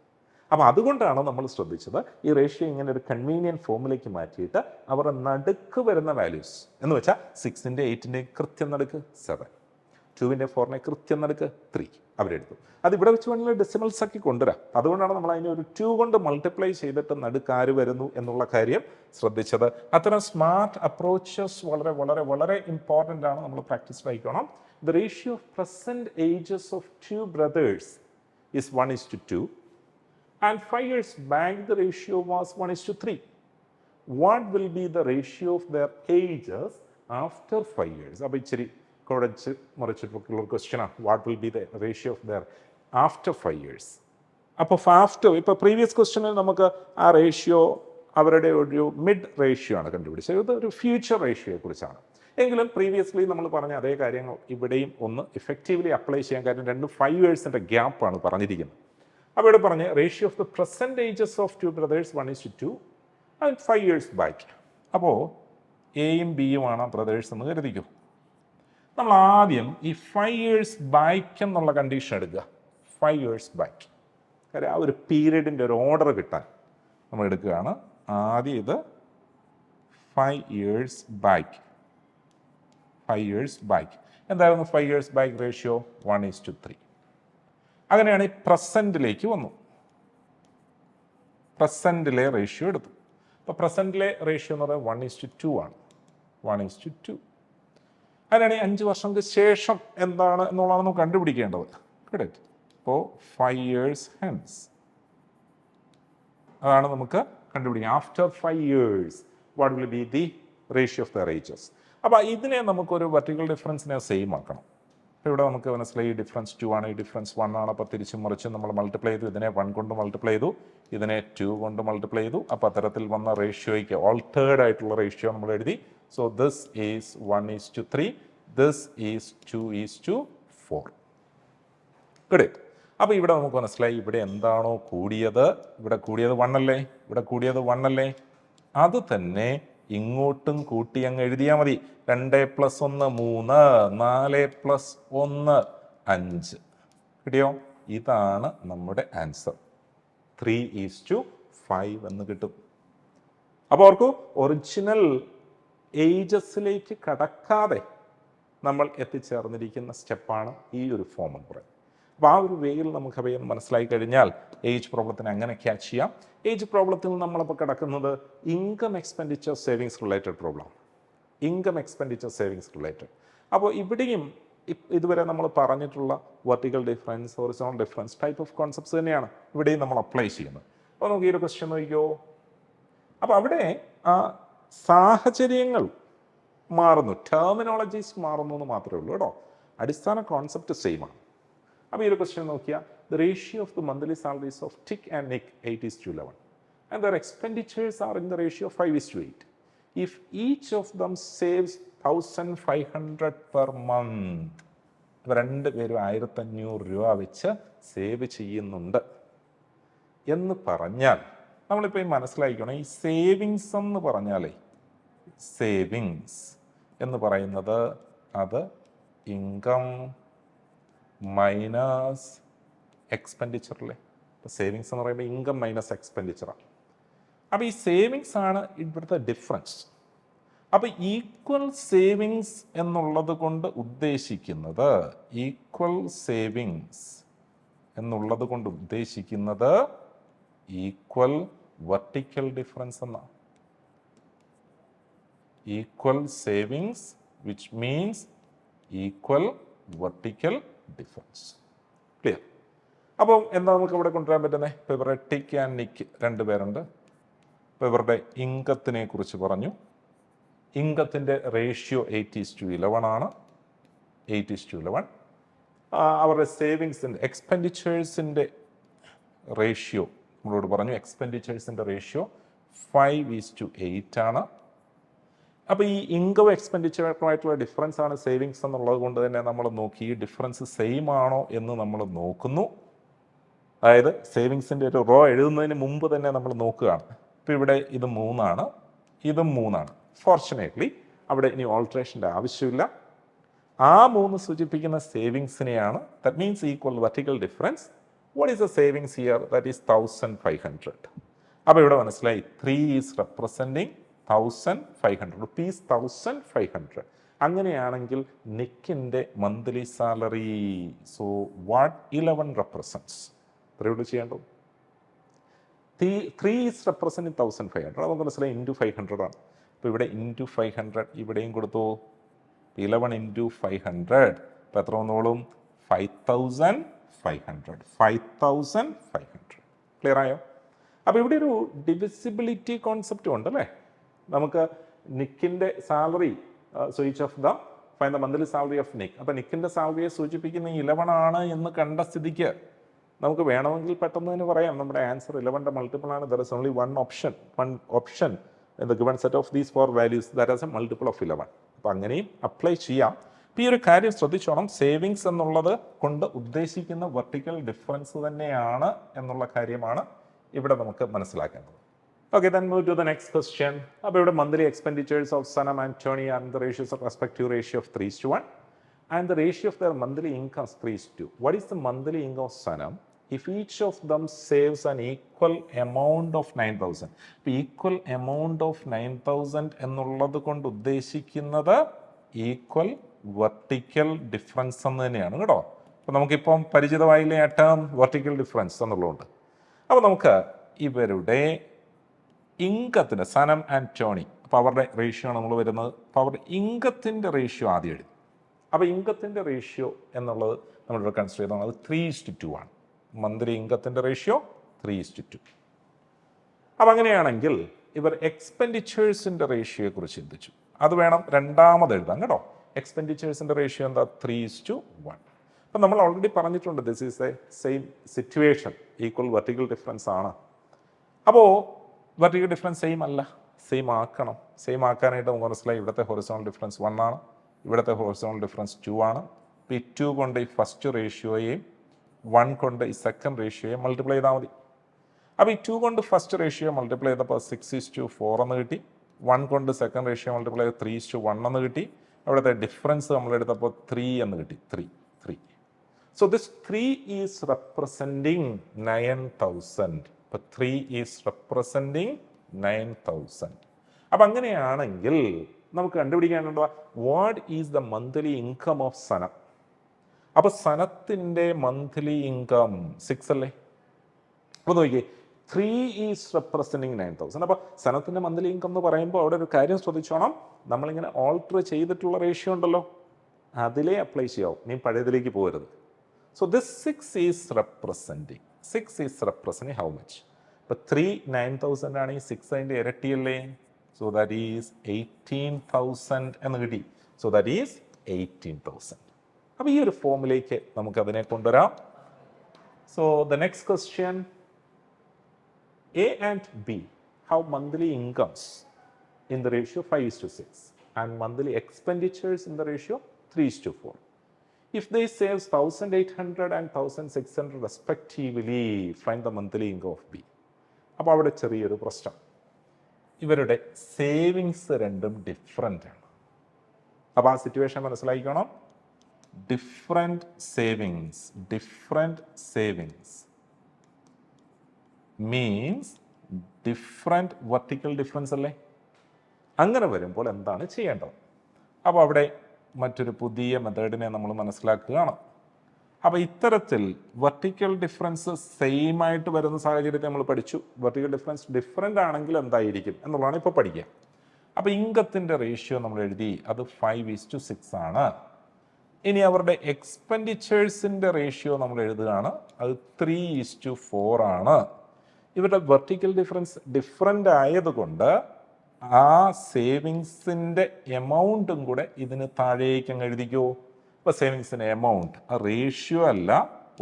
അപ്പോൾ അതുകൊണ്ടാണ് നമ്മൾ ശ്രദ്ധിച്ചത് ഈ റേഷ്യോ ഇങ്ങനെ ഒരു കൺവീനിയൻറ്റ് ഫോമിലേക്ക് മാറ്റിയിട്ട് അവരുടെ നടുക്ക് വരുന്ന വാല്യൂസ് എന്ന് വെച്ചാൽ 6ൻ്റെയും 8ൻ്റെയും കൃത്യം നടുക്ക് 7, 2ൻ്റെയും 4ൻ്റെയും കൃത്യം നടുക്ക് 3 അവരെടുത്തു. അത് ഇവിടെ വെച്ച് വേണമെങ്കിൽ ഡെസിമൽസ് ആക്കി കൊണ്ടുവരാം. അതുകൊണ്ടാണ് നമ്മൾ അതിനെ ഒരു 2 കൊണ്ട് മൾട്ടിപ്ലൈ ചെയ്തിട്ട് നടുക്ക് ആര് വരുന്നു എന്നുള്ള കാര്യം ശ്രദ്ധിച്ചത്. അത്തരം സ്മാർട്ട് അപ്രോച്ചസ് വളരെ വളരെ വളരെ ഇമ്പോർട്ടൻ്റ് ആണ്. നമ്മൾ പ്രാക്ടീസ്ഡ് ആയിക്കോണം. The ratio of present ages of 2 brothers is 1:2. And 5 years back, the ratio was 1:3. What will be the ratio of their ages after 5 years? അപ്പോൾ ഇച്ചിരി കുഴച്ച് മറിച്ചിട്ടുള്ള ഒരു ക്വസ്റ്റ്യനാണ്. What will be the ratio of there after 5 years? അപ്പോൾ after, ഇപ്പോൾ previous ക്വസ്റ്റ്യനിൽ നമുക്ക് ആ റേഷ്യോ അവരുടെ ഒരു മിഡ് റേഷ്യോ ആണ് കണ്ടുപിടിച്ചത്. ഇത് ഒരു ഫ്യൂച്ചർ റേഷ്യോയെ കുറിച്ചാണ്. എങ്കിലും പ്രീവിയസ്ലി നമ്മൾ പറഞ്ഞ അതേ കാര്യങ്ങൾ ഇവിടെയും ഒന്ന് ഇഫക്റ്റീവ്ലി അപ്ലൈ ചെയ്യാൻ, കാര്യം രണ്ടും 5 yearsൻ്റെ ഗ്യാപ്പാണ് പറഞ്ഞിരിക്കുന്നത്. അപ്പോൾ ഇവിടെ പറഞ്ഞ് ratio of the present ages of 2 brothers 1:2 and 5 years back. അപ്പോൾ എയും ബിയുമാണ് ബ്രദേഴ്സ് എന്ന് കരുതിക്കൂ. നമ്മൾ ആദ്യം ഈ 5 years ബാക്ക് എന്നുള്ള കണ്ടീഷൻ എടുക്കുക. 5 years ബാക്ക്, കാര്യം ആ ഒരു പീരീഡിൻ്റെ ഒരു ഓർഡർ കിട്ടാൻ നമ്മൾ എടുക്കുകയാണ്. ആദ്യം ഇത് 5 years ബാക്ക്. 5 years ബാക്ക് എന്തായിരുന്നു 5 years ബാക്ക് റേഷ്യോ? 1:3. അങ്ങനെയാണ് ഈ പ്രസൻറ്റിലേക്ക് വന്നു. പ്രസൻറ്റിലെ റേഷ്യോ എടുത്തു. അപ്പോൾ പ്രസൻറ്റിലെ റേഷ്യോ എന്ന് പറയുന്നത് 1:2 ആണ്. 1:2. അങ്ങനെയാണ് ഈ 5 വർഷങ്ങൾക്ക് ശേഷം എന്താണ് എന്നുള്ളതാണ് നമുക്ക് കണ്ടുപിടിക്കേണ്ടത്. കറക്റ്റ്. അപ്പോൾ 5 years hence അതാണ് നമുക്ക് കണ്ടുപിടിക്കുക. After 5 years what will be the ratio of the ages. അപ്പോൾ ഇതിനെ നമുക്കൊരു വെർട്ടിക്കൽ ഡിഫറൻസിനെ സെയിം ആക്കണം. അപ്പോൾ ഇവിടെ നമുക്ക് മനസ്സിലായി ഈ ഡിഫറൻസ് 2 ആണ്, ഈ ഡിഫറൻസ് 1 ആണ്. അപ്പോൾ തിരിച്ചും മറിച്ചും നമ്മൾ മൾട്ടിപ്ലൈ ചെയ്തു. ഇതിനെ 1 കൊണ്ട് മൾട്ടിപ്ലൈ ചെയ്തു, ഇതിനെ 2 കൊണ്ട് മൾട്ടിപ്ലൈ ചെയ്തു. അപ്പോൾ അത്തരത്തിൽ വന്ന റേഷ്യോയ്ക്ക് ഓൾട്ടേർഡ് ആയിട്ടുള്ള റേഷ്യോ നമ്മൾ എഴുതി. So this is 1:3, this is 2:4. Good. അപ്പോൾ ഇവിടെ നമുക്ക് മനസ്സിലായി ഇവിടെ എന്താണോ കൂടിയത്, ഇവിടെ കൂടിയത് 1 അല്ലേ, ഇവിടെ കൂടിയത് 1 അല്ലേ, അത് തന്നെ ഇങ്ങോട്ടും കൂട്ടി അങ്ങ് എഴുതിയാൽ മതി. 2 + 1 3, 4 + 1 5. കിട്ടിയോ? ഇതാണ് നമ്മുടെ ആൻസർ. 3:5 എന്ന് കിട്ടും. അപ്പോൾ ഓർക്കൂ, ഒറിജിനൽ ഏജസിലേക്ക് കടക്കാതെ നമ്മൾ എത്തിച്ചേർന്നിരിക്കുന്ന സ്റ്റെപ്പാണ് ഈ ഒരു ഫോം എന്ന് പറയുന്നത്. അപ്പോൾ ആ ഒരു വേയിൽ നമുക്ക് അവയെ മനസ്സിലായി കഴിഞ്ഞാൽ ഏജ് പ്രോബ്ലത്തിനെ അങ്ങനെ ക്യാച്ച് ചെയ്യാം. ഏജ് പ്രോബ്ലത്തിൽ നമ്മളിപ്പോൾ കിടക്കുന്നത് income expenditure savings related problem. Income expenditure savings related. അപ്പോൾ ഇവിടെയും ഇതുവരെ നമ്മൾ പറഞ്ഞിട്ടുള്ള vertical difference, horizontal difference type of concepts തന്നെയാണ് ഇവിടെയും നമ്മൾ അപ്ലൈ ചെയ്യുന്നത്. അപ്പോൾ നമുക്ക് ഈ ഒരു ക്വസ്റ്റ്യൻ നോക്കിയോ. അപ്പോൾ അവിടെ ആ സാഹചര്യങ്ങൾ മാറുന്നു, ടെർമിനോളജീസ് മാറുന്നു എന്ന് മാത്രമേ ഉള്ളൂ കേട്ടോ. അടിസ്ഥാന കോൺസെപ്റ്റ് സെയിം ആണ്. അപ്പോൾ ഈ ഒരു ക്വസ്റ്റ്യൻ നോക്കിയാൽ the ratio of the monthly salaries of Tick and Nick 8:11 and their expenditures are in the ratio of 5:8. If each of them saves 1,500 per month, ഇവർ രണ്ടുപേരും 1,500 രൂപ വെച്ച് സേവ് ചെയ്യുന്നുണ്ട് എന്ന് പറഞ്ഞാൽ നമ്മളിപ്പോൾ ഈ മനസ്സിലാക്കണം, ഈ സേവിങ്സ് എന്ന് പറഞ്ഞാലേ, സേവിങ്സ് എന്ന് പറയുന്നത് അത് ഇൻകം മൈനസ് എക്സ്പെൻഡിച്ചർ അല്ലേ. ഇപ്പോൾ സേവിങ്സ് എന്ന് പറയുമ്പോൾ ഇൻകം മൈനസ് എക്സ്പെൻഡിച്ചറാണ്. അപ്പോൾ ഈ സേവിങ്സ് ആണ് ഇവിടുത്തെ ഡിഫറൻസ്. അപ്പോൾ ഈക്വൽ സേവിങ്സ് എന്നുള്ളത് കൊണ്ട് ഉദ്ദേശിക്കുന്നത്, ഈക്വൽ സേവിങ്സ് എന്നുള്ളത് കൊണ്ട് ഉദ്ദേശിക്കുന്നത് ഈക്വൽ വെർട്ടിക്കൽ ഡിഫറൻസ് എന്നാണ്. Equal savings which means equal vertical difference. Clear? അപ്പം എന്താ നമുക്ക് ഇവിടെ കൊണ്ടുവരാൻ പറ്റുന്നത്? ഇപ്പോൾ ഇവരുടെ ടിക്ക് ആൻഡ് നിക്ക് 2 പേരുണ്ട്. ഇപ്പോൾ ഇവരുടെ ഇൻകത്തിനെ കുറിച്ച് പറഞ്ഞു. ഇൻകത്തിൻ്റെ റേഷ്യോ 8:11 ആണ്. 8:11. അവരുടെ സേവിങ്സിൻ്റെ എക്സ്പെൻഡിച്ചേഴ്സിൻ്റെ റേഷ്യോ നമ്മളോട് പറഞ്ഞു. എക്സ്പെൻഡിച്ചേഴ്സിൻ്റെ റേഷ്യോ 5:8 ആണ്. അപ്പോൾ ഈ ഇൻകം എക്സ്പെൻഡിച്ചറുമായിട്ടുള്ള ഡിഫറൻസ് ആണ് സേവിങ്സ് എന്നുള്ളത് കൊണ്ട് തന്നെ നമ്മൾ നോക്കി ഈ ഡിഫറൻസ് സെയിം ആണോ എന്ന് നമ്മൾ നോക്കുന്നു. അതായത് സേവിങ്സിൻ്റെ ഒരു റോ എഴുതുന്നതിന് മുമ്പ് തന്നെ നമ്മൾ നോക്കുകയാണ്. ഇപ്പോൾ ഇവിടെ ഇത് 3 ആണ്, ഇതും 3 ആണ്. ഫോർച്ചുനേറ്റ്ലി അവിടെ ഇനി ഓൾട്രേഷൻ്റെ ആവശ്യമില്ല. ആ 3 സൂചിപ്പിക്കുന്ന സേവിങ്സിനെയാണ്, that means equal vertical difference. What is the savings here? That is 1,500. അപ്പോൾ ഇവിടെ മനസ്സിലായി 3 ഈസ് റെപ്രസെൻറ്റിങ് 1,500 rupees. 1,500. അങ്ങനെയാണെങ്കിൽ നിക്കിൻ്റെ monthly salary, so what 11 represents? ഇത്രയുള്ളൂ ചെയ്യേണ്ടത്. 3 ഈസ് റെപ്രസെൻറ്റിങ് 1,500. നമുക്ക് മനസ്സിലായി ഇൻറ്റു 500 ആണ്. അപ്പോൾ ഇവിടെ ഇൻറ്റു 500 ഇവിടെയും കൊടുത്തു. 11 × 500 ഇപ്പോൾ എത്ര വന്നോളും? 5,500. 5,500. ക്ലിയർ ആയോ? അപ്പോൾ ഇവിടെ ഒരു ഡിവിസിബിലിറ്റി കോൺസെപ്റ്റും ഉണ്ട് അല്ലേ. നമുക്ക് നിക്കിൻ്റെ salary each of the fine the monthly salary of Nick. അപ്പോൾ നിക്കിൻ്റെ സാലറിയെ സൂചിപ്പിക്കുന്ന 11 ആണ് എന്ന് കണ്ട സ്ഥിതിക്ക് നമുക്ക് വേണമെങ്കിൽ പെട്ടെന്ന് തന്നെ പറയാം നമ്മുടെ ആൻസർ 11ന്റെ മൾട്ടിപ്പിൾ ആണ്. There is only one option in the given set of these 4 values that is A multiple of 11. അപ്പോൾ അങ്ങനെയും അപ്ലൈ ചെയ്യാം. ഇപ്പോൾ ഈ ഒരു കാര്യം ശ്രദ്ധിച്ചോണം, സേവിങ്സ് എന്നുള്ളത് കൊണ്ട് ഉദ്ദേശിക്കുന്ന വെർട്ടിക്കൽ ഡിഫറൻസ് തന്നെയാണ് എന്നുള്ള കാര്യമാണ് ഇവിടെ നമുക്ക് മനസ്സിലാക്കേണ്ടത്. Okay, then move to the next question. അപ്പോൾ ഇവിടെ monthly expenditures of Sanam and Tony are in the ratios of respective ratio of 3:1 and the ratio of their monthly income is 3:2. What is the monthly income of Sanam if each of them saves an equal amount of 9,000? ഇപ്പോൾ equal amount of 9,000 എന്നുള്ളത് കൊണ്ട് ഉദ്ദേശിക്കുന്നത് equal vertical difference എന്ന് തന്നെയാണ് കേട്ടോ. അപ്പോൾ നമുക്കിപ്പം പരിചിതമായില്ലേ ആ ടേം വെർട്ടിക്കൽ ഡിഫറൻസ് എന്നുള്ളതുകൊണ്ട്. അപ്പോൾ നമുക്ക് ഇവരുടെ ഇൻകത്തിന് സനം ആൻഡ് ടോണി, അപ്പോൾ അവരുടെ റേഷ്യോ ആണ് നമ്മൾ വരുന്നത്. അപ്പോൾ അവരുടെ ഇൻകത്തിൻ്റെ റേഷ്യോ ആദ്യം എഴുതി. അപ്പോൾ ഇൻകത്തിൻ്റെ റേഷ്യോ എന്നുള്ളത് നമ്മളിവിടെ കൺസിഡർ ചെയ്തത് 3:2 ആണ്. മന്ത്ലി ഇൻകത്തിൻ്റെ റേഷ്യോ 3:2. അപ്പം അങ്ങനെയാണെങ്കിൽ ഇവർ എക്സ്പെൻഡിച്ചേഴ്സിൻ്റെ റേഷ്യോയെ കുറിച്ച് ചിന്തിച്ചു. അത് വേണം രണ്ടാമത് എഴുതാം കേട്ടോ. എക്സ്പെൻഡിച്ചേഴ്സിൻ്റെ റേഷ്യോ എന്താ? 3:1. അപ്പം നമ്മൾ ഓൾറെഡി പറഞ്ഞിട്ടുണ്ട് this is A same situation, equal vertical difference ആണ്. അപ്പോൾ വെർട്ടിക്കൽ ഡിഫറൻസ് സെയിം അല്ല, സെയിം ആക്കണം. സെയിം ആക്കാനായിട്ട് നമുക്ക് മനസ്സിലായി ഇവിടുത്തെ ഹൊറിസോണൽ ഡിഫറൻസ് 1 ആണ്, ഇവിടുത്തെ ഹൊറിസോണൽ ഡിഫറൻസ് 2 ആണ്. ഈ 2 കൊണ്ട് ഈ ഫസ്റ്റ് റേഷ്യോയെയും 1 കൊണ്ട് ഈ സെക്കൻഡ് റേഷ്യോയെ മൾട്ടിപ്ലൈ ചെയ്താൽ മതി. അപ്പോൾ ഈ 2 കൊണ്ട് ഫസ്റ്റ് റേഷ്യോ മൾട്ടിപ്ലൈ ചെയ്തപ്പോൾ 6:4 എന്ന് കിട്ടി. 1 കൊണ്ട് സെക്കൻഡ് റേഷ്യോ മൾട്ടിപ്ലൈ ചെയ്ത് 3:1 എന്ന് കിട്ടി. അവിടുത്തെ ഡിഫറൻസ് നമ്മളെടുത്തപ്പോൾ 3 എന്ന് കിട്ടി. 3. So this 3 is representing 9,000. അപ്പോൾ 3 is representing 9,000. അപ്പം അങ്ങനെയാണെങ്കിൽ നമുക്ക് കണ്ടുപിടിക്കാനുണ്ടോ what is the monthly income of Sanam. അപ്പോൾ സനത്തിൻ്റെ മന്ത്ലി ഇൻകം 6 അല്ലേ. അപ്പോൾ നോക്കിയേ 3 ഈസ് റെപ്രസെൻറ്റിങ് 9,000. അപ്പോൾ സനത്തിൻ്റെ മന്ത്ലി ഇൻകം എന്ന് പറയുമ്പോൾ അവിടെ ഒരു കാര്യം ശ്രദ്ധിച്ചോണം, നമ്മളിങ്ങനെ ഓൾട്ടർ ചെയ്തിട്ടുള്ള റേഷ്യോ ഉണ്ടല്ലോ അതിലേ അപ്ലൈ ചെയ്യാവും, നീ പഴയതിലേക്ക് പോകരുത്. So this 6 is representing how much? But 3 9,000 ആണ്, 6 അതിൻ്റെ ഇരട്ടിയല്ലേ. So that is 18,000 എന്ന് കിട്ടി. So that is 18,000. അപ്പോൾ ഈ ഒരു ഫോമിലേക്ക് നമുക്ക് അതിനെ കൊണ്ടുവരാം. So the next question, A and B have monthly incomes in the ratio 5:6 and monthly expenditures in the ratio 3:4. If they save 1,800 and 1,600 respectively, find the monthly income of B. അപ്പോൾ അവിടെ ചെറിയൊരു പ്രശ്നം, ഇവരുടെ സേവിങ്സ് രണ്ടും different ആണ്. അപ്പോൾ ആ situation മനസ്സിലാക്കണം. Different savings means different vertical difference അല്ലേ. അങ്ങനെ വരുമ്പോൾ എന്താണ് ചെയ്യേണ്ടത്? അപ്പോൾ അവിടെ മറ്റൊരു പുതിയ മെത്തേഡിനെ നമ്മൾ മനസ്സിലാക്കുകയാണ്. അപ്പോൾ ഇത്തരത്തിൽ വെർട്ടിക്കൽ ഡിഫറൻസ് സെയിം ആയിട്ട് വരുന്ന സാഹചര്യത്തെ നമ്മൾ പഠിച്ചു. വെർട്ടിക്കൽ ഡിഫറൻസ് ഡിഫറെൻ്റ് ആണെങ്കിൽ എന്തായിരിക്കും എന്നുള്ളതാണ് ഇപ്പോൾ പഠിക്കുക. അപ്പോൾ ഇൻകത്തിൻ്റെ റേഷ്യോ നമ്മൾ എഴുതി, അത് 5:6 ആണ്. ഇനി അവരുടെ എക്സ്പെൻഡിച്ചേഴ്സിൻ്റെ റേഷ്യോ നമ്മൾ എഴുതുകയാണ്, അത് 3:4 ആണ്. ഇവരുടെ വെർട്ടിക്കൽ ഡിഫറൻസ് ഡിഫറെൻ്റ് ആയതുകൊണ്ട് ആ സേവിങ്സിൻ്റെ എമൗണ്ടും കൂടെ ഇതിന് താഴേക്ക് അങ്ങ് എഴുതിക്കോ. ഇപ്പോൾ സേവിങ്സിൻ്റെ എമൗണ്ട് ആ റേഷ്യോ അല്ല,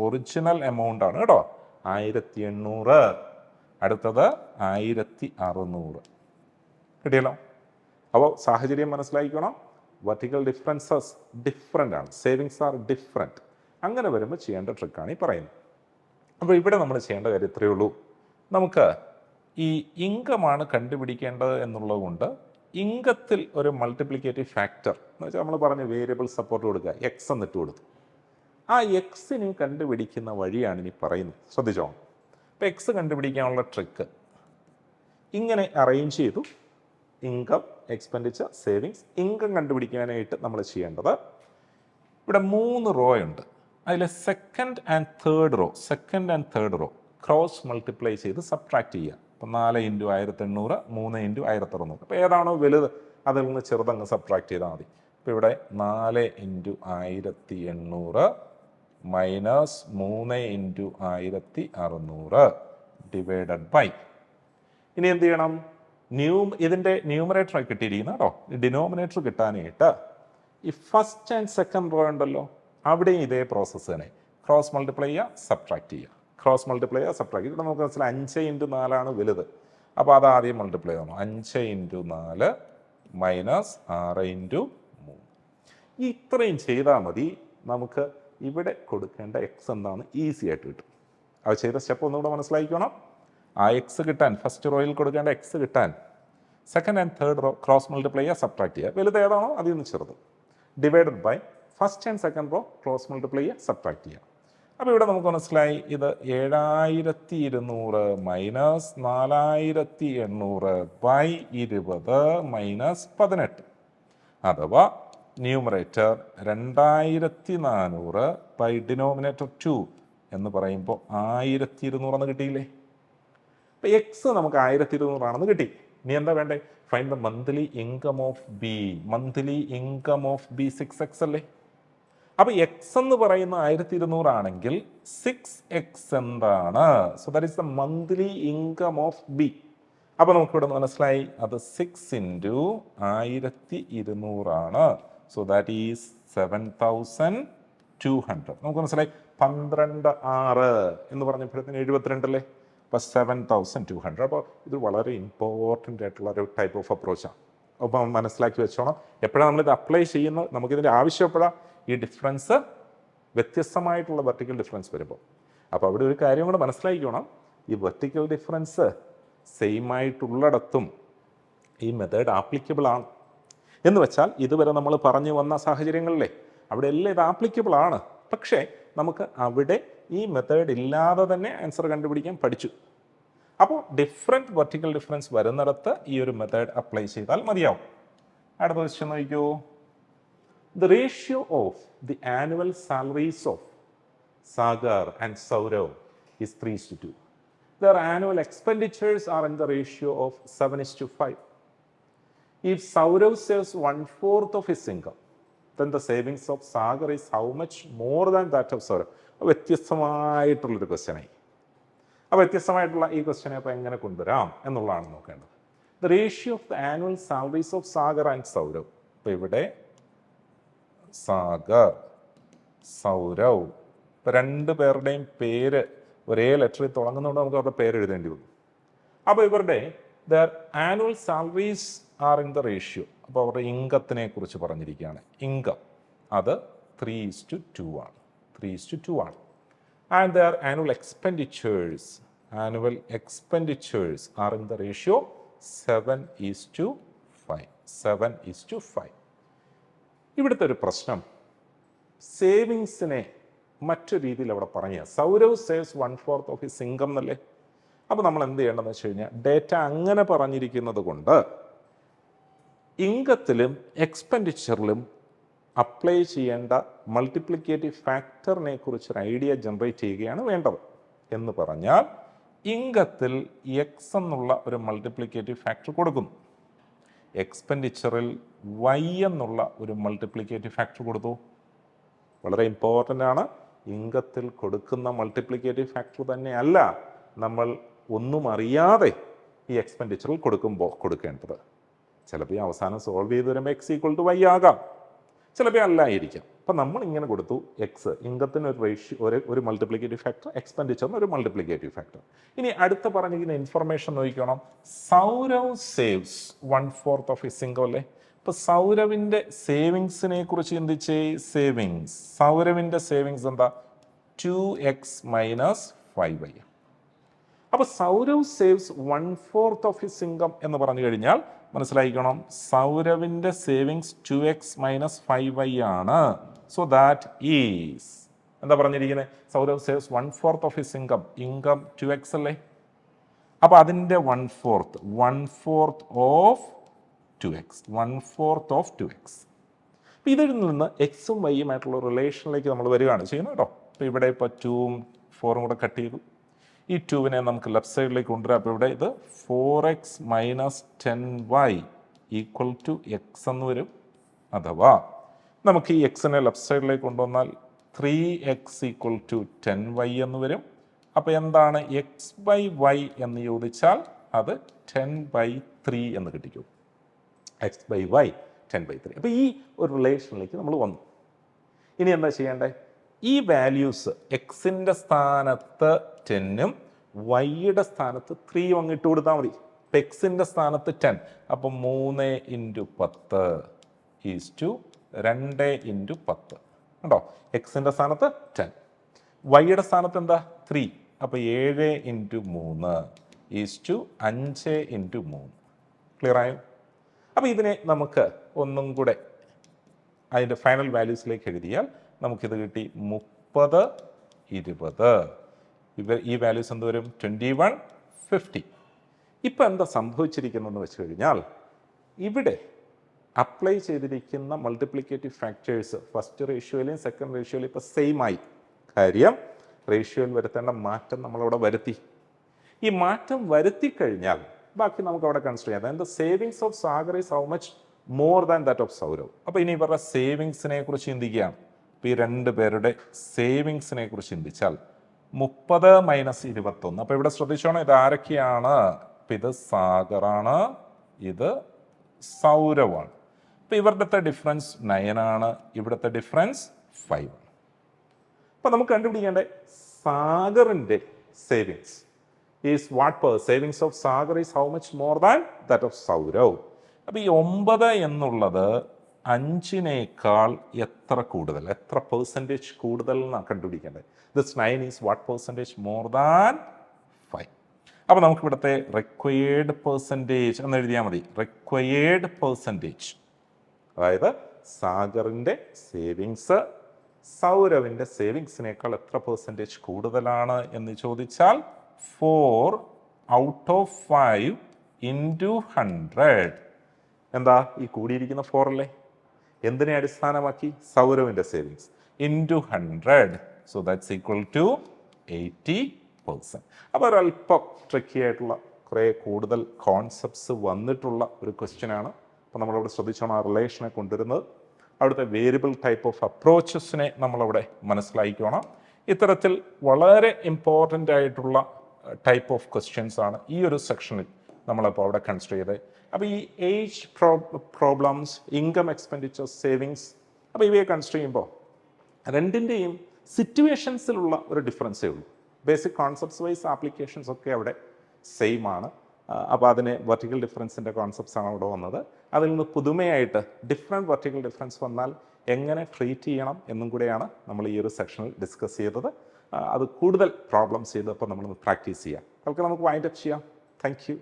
ഒറിജിനൽ എമൗണ്ട് ആണ് കേട്ടോ. 1,800, അടുത്തത് 1,600 കിട്ടിയല്ലോ. അപ്പോൾ സാഹചര്യം മനസ്സിലാക്കിക്കണം. വെർട്ടിക്കൽ ഡിഫറൻസസ് ഡിഫറെൻ്റ് ആണ്, സേവിങ്സ് ആർ ഡിഫറെൻറ്റ്. അങ്ങനെ വരുമ്പോൾ ചെയ്യേണ്ട ട്രിക്കാണ് ഈ പറയുന്നത്. അപ്പോൾ ഇവിടെ നമ്മൾ ചെയ്യേണ്ട കാര്യം ഇത്രയേ ഉള്ളൂ. നമുക്ക് ഈ ഇൻകമാണ് കണ്ടുപിടിക്കേണ്ടത് എന്നുള്ളത് കൊണ്ട് ഇൻകത്തിൽ ഒരു മൾട്ടിപ്ലിക്കേറ്റീവ് ഫാക്ടർ എന്ന് വെച്ചാൽ നമ്മൾ പറഞ്ഞ വേരിയബിൾ സപ്പോർട്ട് കൊടുക്കുക, എക്സ് എന്നിട്ട് കൊടുത്തു. ആ എക്സിനെ കണ്ടുപിടിക്കുന്ന വഴിയാണ് ഇനി പറയുന്നത്, ശ്രദ്ധിച്ചോ. അപ്പോൾ എക്സ് കണ്ടുപിടിക്കാനുള്ള ട്രിക്ക് ഇങ്ങനെ അറേഞ്ച് ചെയ്തു. Income, expenditure, savings. ഇൻകം കണ്ടുപിടിക്കാനായിട്ട് നമ്മൾ ചെയ്യേണ്ടത് ഇവിടെ 3 റോ ഉണ്ട്. അതിൽ second and third row cross multiply ചെയ്ത് സബ്ട്രാക്ട് ചെയ്യുക. അപ്പോൾ 4 × 1,800, 3 × 1,600. അപ്പോൾ ഏതാണോ വലുത് അതിൽ നിന്ന് ചെറുതങ്ങ് സബ്ട്രാക്ട് ചെയ്താൽ മതി. അപ്പോൾ ഇവിടെ 4 × 1,800 - 3 × 1,600 ഡിവൈഡഡ് ബൈ. ഇനി എന്ത് ചെയ്യണം? ഇതിൻ്റെ ന്യൂമറേറ്റർ കിട്ടിയിരിക്കുന്ന കേട്ടോ. ഡിനോമിനേറ്റർ കിട്ടാനായിട്ട് ഈ ഫസ്റ്റ് ആൻഡ് സെക്കൻഡ് റോ ഉണ്ടല്ലോ, അവിടെയും ഇതേ പ്രോസസ്സ് തന്നെ. ക്രോസ് മൾട്ടിപ്ലൈ ചെയ്യുക, സബ്ട്രാക്ട് ചെയ്യുക, ക്രോസ് മൾട്ടിപ്ലൈ ചെയ്യുക, സബ്ട്രാക്ട് ചെയ്യുക. ഇവിടെ നമുക്ക് മനസ്സിലായി 5 × 4 വലുത്. അപ്പോൾ അത് ആദ്യം മൾട്ടിപ്ലൈ ചെയ്യണം. 5 × 4 മൈനസ് 6 × 3. ഇത്രയും ചെയ്താൽ മതി. നമുക്ക് ഇവിടെ കൊടുക്കേണ്ട എക്സ് എന്താണെന്ന് ഈസി ആയിട്ട് കിട്ടും. അത് ചെയ്ത സ്റ്റെപ്പ് ഒന്നുകൂടെ മനസ്സിലാക്കിക്കണം. ആ എക്സ് കിട്ടാൻ ഫസ്റ്റ് റോയിൽ കൊടുക്കേണ്ട എക്സ് കിട്ടാൻ second and third row cross multiply ചെയ്യുക, സബ്ട്രാക്ട് ചെയ്യുക. വലുത് ഏതാണോ അതിൽ നിന്ന് ചെറുത് divided by first and second row cross multiply ചെയ്യുക, സബ്ട്രാക്ട് ചെയ്യുക. അപ്പോൾ ഇവിടെ നമുക്ക് മനസ്സിലായി ഇത് 7200 മൈനസ് 4800 ബൈ 20 മൈനസ് 18. അഥവാ ന്യൂമറേറ്റർ 2400 ബൈ ഡിനോമിനേറ്റർ 2 എന്ന് പറയുമ്പോൾ 1200 എന്ന് കിട്ടിയില്ലേ? അപ്പോൾ എക്സ് നമുക്ക് 1200 ആണെന്ന് കിട്ടി. ഇനി എന്താ വേണ്ടേ? Find the monthly income of B. Monthly income of B 6x അല്ലേ? അപ്പോൾ എക്സ് എന്ന് പറയുന്ന 1200 ആണെങ്കിൽ 6x എന്താണ്? So that is the monthly income of B. അപ്പോൾ നമുക്കിവിടെ മനസ്സിലായി അത് 6 × 1200 ആണ്. So that is 7200. നമുക്ക് മനസ്സിലായി 12×6 എന്ന് പറഞ്ഞപ്പോഴത്തേന് 72 അല്ലേ? അപ്പോൾ 7200. അപ്പോൾ ഇത് വളരെ ഇമ്പോർട്ടൻ്റ് ആയിട്ടുള്ള ഒരു ടൈപ്പ് ഓഫ് അപ്രോച്ചാണ്. അപ്പോൾ മനസ്സിലാക്കി വെച്ചോണം. എപ്പോഴാണ് നമ്മളിത് അപ്ലൈ ചെയ്യുന്നത്, നമുക്കിതിൻ്റെ ആവശ്യപ്പെടാം ഈ ഡിഫറൻസ് വ്യത്യസ്തമായിട്ടുള്ള വെർട്ടിക്കൽ ഡിഫറൻസ് വരുമ്പോൾ. അപ്പോൾ അവിടെ ഒരു കാര്യം കൂടെ മനസ്സിലാക്കിക്കണം. ഈ വെർട്ടിക്കൽ ഡിഫറൻസ് സെയിം ആയിട്ടുള്ളിടത്തും ഈ മെത്തേഡ് ആപ്ലിക്കബിൾ ആണ്. എന്ന് വെച്ചാൽ ഇതുവരെ നമ്മൾ പറഞ്ഞു വന്ന സാഹചര്യങ്ങളിലെ അവിടെ എല്ലാം ഇത് ആപ്ലിക്കബിൾ ആണ്. പക്ഷേ നമുക്ക് അവിടെ ഈ മെത്തേഡ് ഇല്ലാതെ തന്നെ ആൻസർ കണ്ടുപിടിക്കാൻ പഠിച്ചു. അപ്പോൾ ഡിഫറെൻറ്റ് വെർട്ടിക്കൽ ഡിഫറൻസ് വരുന്നിടത്ത് ഈ ഒരു മെത്തേഡ് അപ്ലൈ ചെയ്താൽ മതിയാവും. അടുത്ത ക്വസ്റ്റ്യൻ നോക്കൂ. The ratio of the annual salaries of Sagar and Saurav is 3:2. Their annual expenditures are in the ratio of 7:5. If Saurav saves 1/4 of his income, then the savings of Sagar is how much more than that of Saurav? വ്യത്യസ്തമായിട്ടുള്ളൊരു ക്വസ്റ്റ്യനായി. അപ്പോൾ വ്യത്യസ്തമായിട്ടുള്ള ഈ ക്വസ്റ്റ്യനെ അപ്പോൾ എങ്ങനെ കൊണ്ടുവരാം എന്നുള്ളതാണ് നോക്കേണ്ടത്. The ratio of the annual salaries of Sagar and Saurav. അപ്പോൾ ഇവിടെ സാഗർ, സൗരവ്, ഇപ്പോൾ 2 പേരുടെയും പേര് ഒരേ ലെറ്ററിൽ തുടങ്ങുന്നതുകൊണ്ട് നമുക്ക് അവരുടെ പേര് എഴുതേണ്ടി വന്നു. അപ്പോൾ ഇവരുടെ there annual salaries are in the ratio. അപ്പോൾ അവരുടെ ഇൻകത്തിനെ കുറിച്ച് പറഞ്ഞിരിക്കുകയാണ്. ഇൻകം അത് 3:2 ആണ്. 3:2 ആണ്. And there annual expenditures R in the ratio 7:5. 7:5. ഇവിടുത്തെ ഒരു പ്രശ്നം സേവിങ്സിനെ മറ്റു രീതിയിൽ അവിടെ പറഞ്ഞ Saurav saves 1/4 of his income എന്നല്ലേ. അപ്പോൾ നമ്മൾ എന്ത് ചെയ്യേണ്ടതെന്ന് വെച്ച് കഴിഞ്ഞാൽ ഡേറ്റ അങ്ങനെ പറഞ്ഞിരിക്കുന്നത് കൊണ്ട് ഇൻകത്തിലും എക്സ്പെൻഡിച്ചറിലും അപ്ലൈ ചെയ്യേണ്ട മൾട്ടിപ്ലിക്കേറ്റീവ് ഫാക്ടറിനെ കുറിച്ചൊരു ഐഡിയ ജനറേറ്റ് ചെയ്യുകയാണ് വേണ്ടത്. എന്ന് പറഞ്ഞാൽ ഇൻകത്തിൽ എക്സ് എന്നുള്ള ഒരു മൾട്ടിപ്ലിക്കേറ്റീവ് ഫാക്ടർ കൊടുക്കുന്നു, എക്സ്പെൻഡിച്ചറിൽ വൈ എന്നുള്ള ഒരു മൾട്ടിപ്ലിക്കേറ്റീവ് ഫാക്ടർ കൊടുത്തു. വളരെ ഇമ്പോർട്ടൻ്റ് ആണ്. ഇൻകത്തിൽ കൊടുക്കുന്ന മൾട്ടിപ്ലിക്കേറ്റീവ് ഫാക്ടർ തന്നെയല്ല നമ്മൾ ഒന്നും അറിയാതെ ഈ എക്സ്പെൻഡിച്ചറിൽ കൊടുക്കേണ്ടത്. ചിലപ്പോൾ ഈ അവസാനം സോൾവ് ചെയ്ത് വരുമ്പോൾ എക്സ് ഈക്വൽ ടു വൈ ആകാം, ചിലപ്പോൾ അല്ലായിരിക്കാം. അപ്പം നമ്മൾ ഇങ്ങനെ കൊടുത്തു എക്സ്, ഇൻകത്തിന് ഒരു റേഷ്യോ, ഒരു മൾട്ടിപ്ലിക്കേറ്റീവ് ഫാക്ടർ, എക്സ്പെൻഡിച്ചറിന് ഒരു മൾട്ടിപ്ലിക്കേറ്റീവ് ഫാക്ടർ. ഇനി അടുത്ത പറഞ്ഞിരിക്കുന്ന ഇൻഫർമേഷൻ നോക്കണം. Saurav saves 1/4 of his income അല്ലേ. ഇപ്പോൾ സൗരവിൻ്റെ സേവിങ്സിനെ കുറിച്ച് ചിന്തിച്ചേ. സേവിങ്സ്, സൗരവിൻ്റെ സേവിങ്സ് എന്താ? 2x minus 5y. അപ്പോൾ Saurav saves 1/4 of his income എന്ന് പറഞ്ഞു കഴിഞ്ഞാൽ മനസ്സിലാക്കണം സൗരവിൻ്റെ സേവിങ്സ് 2x മൈനസ് 5y ആണ്. സോ ദാറ്റ് ഈസ് എന്താ പറഞ്ഞിരിക്കുന്നത്? Saurav saves 1/4 of his income 2x അല്ലേ. അപ്പോൾ അതിൻ്റെ 1/4 ഓഫ് 2x. 1/4 of 2x. അപ്പോൾ ഇതിൽ നിന്ന് എക്സും വൈയുമായിട്ടുള്ള റിലേഷനിലേക്ക് നമ്മൾ വരികയാണ് ചെയ്യുന്നത് കേട്ടോ. അപ്പോൾ ഇവിടെ ഇപ്പോൾ 2ഉം 4ഉം കൂടെ കട്ട് ചെയ്തു. ഈ 2വിനെ നമുക്ക് ലെഫ്റ്റ് സൈഡിലേക്ക് കൊണ്ടുവരാം. അപ്പോൾ ഇവിടെ ഇത് 4x minus 10y equal to X എന്ന് വരും. അഥവാ നമുക്ക് ഈ എക്സിനെ ലെഫ്റ്റ് സൈഡിലേക്ക് കൊണ്ടുവന്നാൽ 3x ഈക്വൽ ടു 10y എന്ന് വരും. അപ്പോൾ എന്താണ് x/y എന്ന് ചോദിച്ചാൽ അത് 10/3 എന്ന് കിട്ടിക്കും. x/y 10/3. അപ്പോൾ ഈ ഒരു റിലേഷനിലേക്ക് നമ്മൾ വന്നു. ഇനി എന്താ ചെയ്യേണ്ടത്? ഈ വാല്യൂസ് എക്സിൻ്റെ സ്ഥാനത്ത് 10ഉം വൈയുടെ സ്ഥാനത്ത് 3ഉം അങ്ങ് ഇട്ട് കൊടുത്താൽ മതി. ഇപ്പം എക്സിൻ്റെ സ്ഥാനത്ത് 10, അപ്പം 3 × 10 ഈസ് 2 × 10 ഉണ്ടോ? എക്സിൻ്റെ സ്ഥാനത്ത് 10, വൈയുടെ സ്ഥാനത്ത് എന്താ 3, അപ്പോൾ 7 × 3 ഈസ് 5 × 3. ക്ലിയർ ആയോ? അപ്പോൾ ഇതിനെ നമുക്ക് ഒന്നും കൂടെ അതിൻ്റെ ഫൈനൽ വാല്യൂസിലേക്ക് എഴുതിയാൽ നമുക്കിത് കിട്ടി 30, 20. ഈ വാല്യൂസ് എന്ത് വരും? 21, 50. ഇപ്പം എന്താ സംഭവിച്ചിരിക്കുന്നതെന്ന് വെച്ച് കഴിഞ്ഞാൽ ഇവിടെ അപ്ലൈ ചെയ്തിരിക്കുന്ന മൾട്ടിപ്ലിക്കേറ്റീവ് ഫാക്ടേഴ്സ് ഫസ്റ്റ് റേഷ്യോയിലെയും സെക്കൻഡ് റേഷ്യോയിലും ഇപ്പോൾ സെയിം ആയി. കാര്യം റേഷ്യോയിൽ വരുത്തേണ്ട മാറ്റം നമ്മളവിടെ വരുത്തി. ഈ മാറ്റം വരുത്തി കഴിഞ്ഞാൽ ബാക്കി നമുക്ക് അവിടെ കൺസിഡർ ചെയ്യാം. അതായത് savings of Sagar is how much more than that of Saurav. അപ്പോൾ ഇനി ഇവരുടെ സേവിങ്സിനെ കുറിച്ച് ചിന്തിക്കുകയാണ്. അപ്പോൾ ഈ 2 പേരുടെ സേവിങ്സിനെ കുറിച്ച് ചിന്തിച്ചാൽ 30 - 21. അപ്പോൾ ഇവിടെ ശ്രദ്ധിച്ചോണം, ഇത് ആരൊക്കെയാണ്? അപ്പം ഇത് സാഗറാണ്, ഇത് സൗരവാണ്. അപ്പോൾ ഇവരുടെ ഡിഫറൻസ് 9 ആണ്, ഇവിടുത്തെ ഡിഫറൻസ് 5 ആണ്. അപ്പം നമുക്ക് കണ്ടുപിടിക്കേണ്ടത് സാഗറിൻ്റെ savings is what per savings of Sagar is how much more than that of Saurav. അപ്പോൾ ഈ 9 എന്നുള്ളത് 5നേക്കാൾ എത്ര കൂടുതൽ, എത്ര പെർസെൻറ്റേജ് കൂടുതൽ എന്നാണ് കണ്ടുപിടിക്കേണ്ടത്. This 9 is what percentage more than 5. അപ്പോൾ നമുക്ക് ഇവിടുത്തെ റിക്വയേർഡ് പെർസെൻറ്റേജ് എന്ന് എഴുതിയാൽ മതി. റിക്വയേർഡ് പെർസെൻറ്റേജ്, അതായത് സാഗറിൻ്റെ സേവിങ്സ് സൗരവിൻ്റെ സേവിങ്സിനേക്കാൾ എത്ര പെർസെൻറ്റേജ് കൂടുതലാണ് എന്ന് ചോദിച്ചാൽ 4 ഔട്ട് ഓഫ് 5 × 100. എന്താ ഈ കൂടിയിരിക്കുന്ന 4 അല്ലേ? എന്തിനെ അടിസ്ഥാനമാക്കി? സൗരവിൻ്റെ savings into 100. So that's equal to 80%. അപ്പോൾ ഒരല്പം ട്രിക്കി ആയിട്ടുള്ള കുറേ കൂടുതൽ കോൺസെപ്റ്റ്സ് വന്നിട്ടുള്ള ഒരു ക്വസ്റ്റ്യനാണ്. അപ്പോൾ നമ്മളവിടെ ശ്രദ്ധിച്ചോണം ആ റിലേഷനെ കൊണ്ടുവരുന്നത്. അവിടുത്തെ വേരിയബിൾ ടൈപ്പ് ഓഫ് അപ്രോച്ചസിനെ നമ്മളവിടെ മനസ്സിലാക്കിക്കോണം. ഇത്തരത്തിൽ വളരെ ഇമ്പോർട്ടൻ്റ് ആയിട്ടുള്ള ടൈപ്പ് ഓഫ് ക്വസ്റ്റ്യൻസ് ആണ് ഈ ഒരു സെക്ഷനിൽ നമ്മളിപ്പോൾ അവിടെ കൺസിഡർ ചെയ്തത്. അപ്പോൾ ഈ age problems, income expenditure, savings, അപ്പോൾ ഇവയെ കൺസിഡർ ചെയ്യുമ്പോൾ രണ്ടിൻ്റെയും സിറ്റുവേഷൻസിലുള്ള ഒരു ഡിഫറൻസേ ഉള്ളൂ. ബേസിക് കോൺസെപ്റ്റ്സ് വൈസ് ആപ്ലിക്കേഷൻസ് ഒക്കെ അവിടെ സെയിം ആണ്. അപ്പോൾ അതിന് വെർട്ടിക്കൽ ഡിഫറൻസിൻ്റെ കോൺസെപ്റ്റ്സ് ആണ് അവിടെ വന്നത്. അതിൽ നിന്ന് പുതുമയായിട്ട് ഡിഫറെൻറ്റ് വെർട്ടിക്കൽ ഡിഫറൻസ് വന്നാൽ എങ്ങനെ ട്രീറ്റ് ചെയ്യണം എന്നും കൂടെയാണ് നമ്മൾ ഈ ഒരു സെക്ഷനിൽ ഡിസ്കസ് ചെയ്തത്. അത് കൂടുതൽ പ്രോബ്ലംസ് ചെയ്തപ്പോൾ നമ്മൾ പ്രാക്ടീസ് ചെയ്യാം. അതൊക്കെ നമുക്ക് വൈൻഡ് അപ്പ് ചെയ്യാം. Thank you.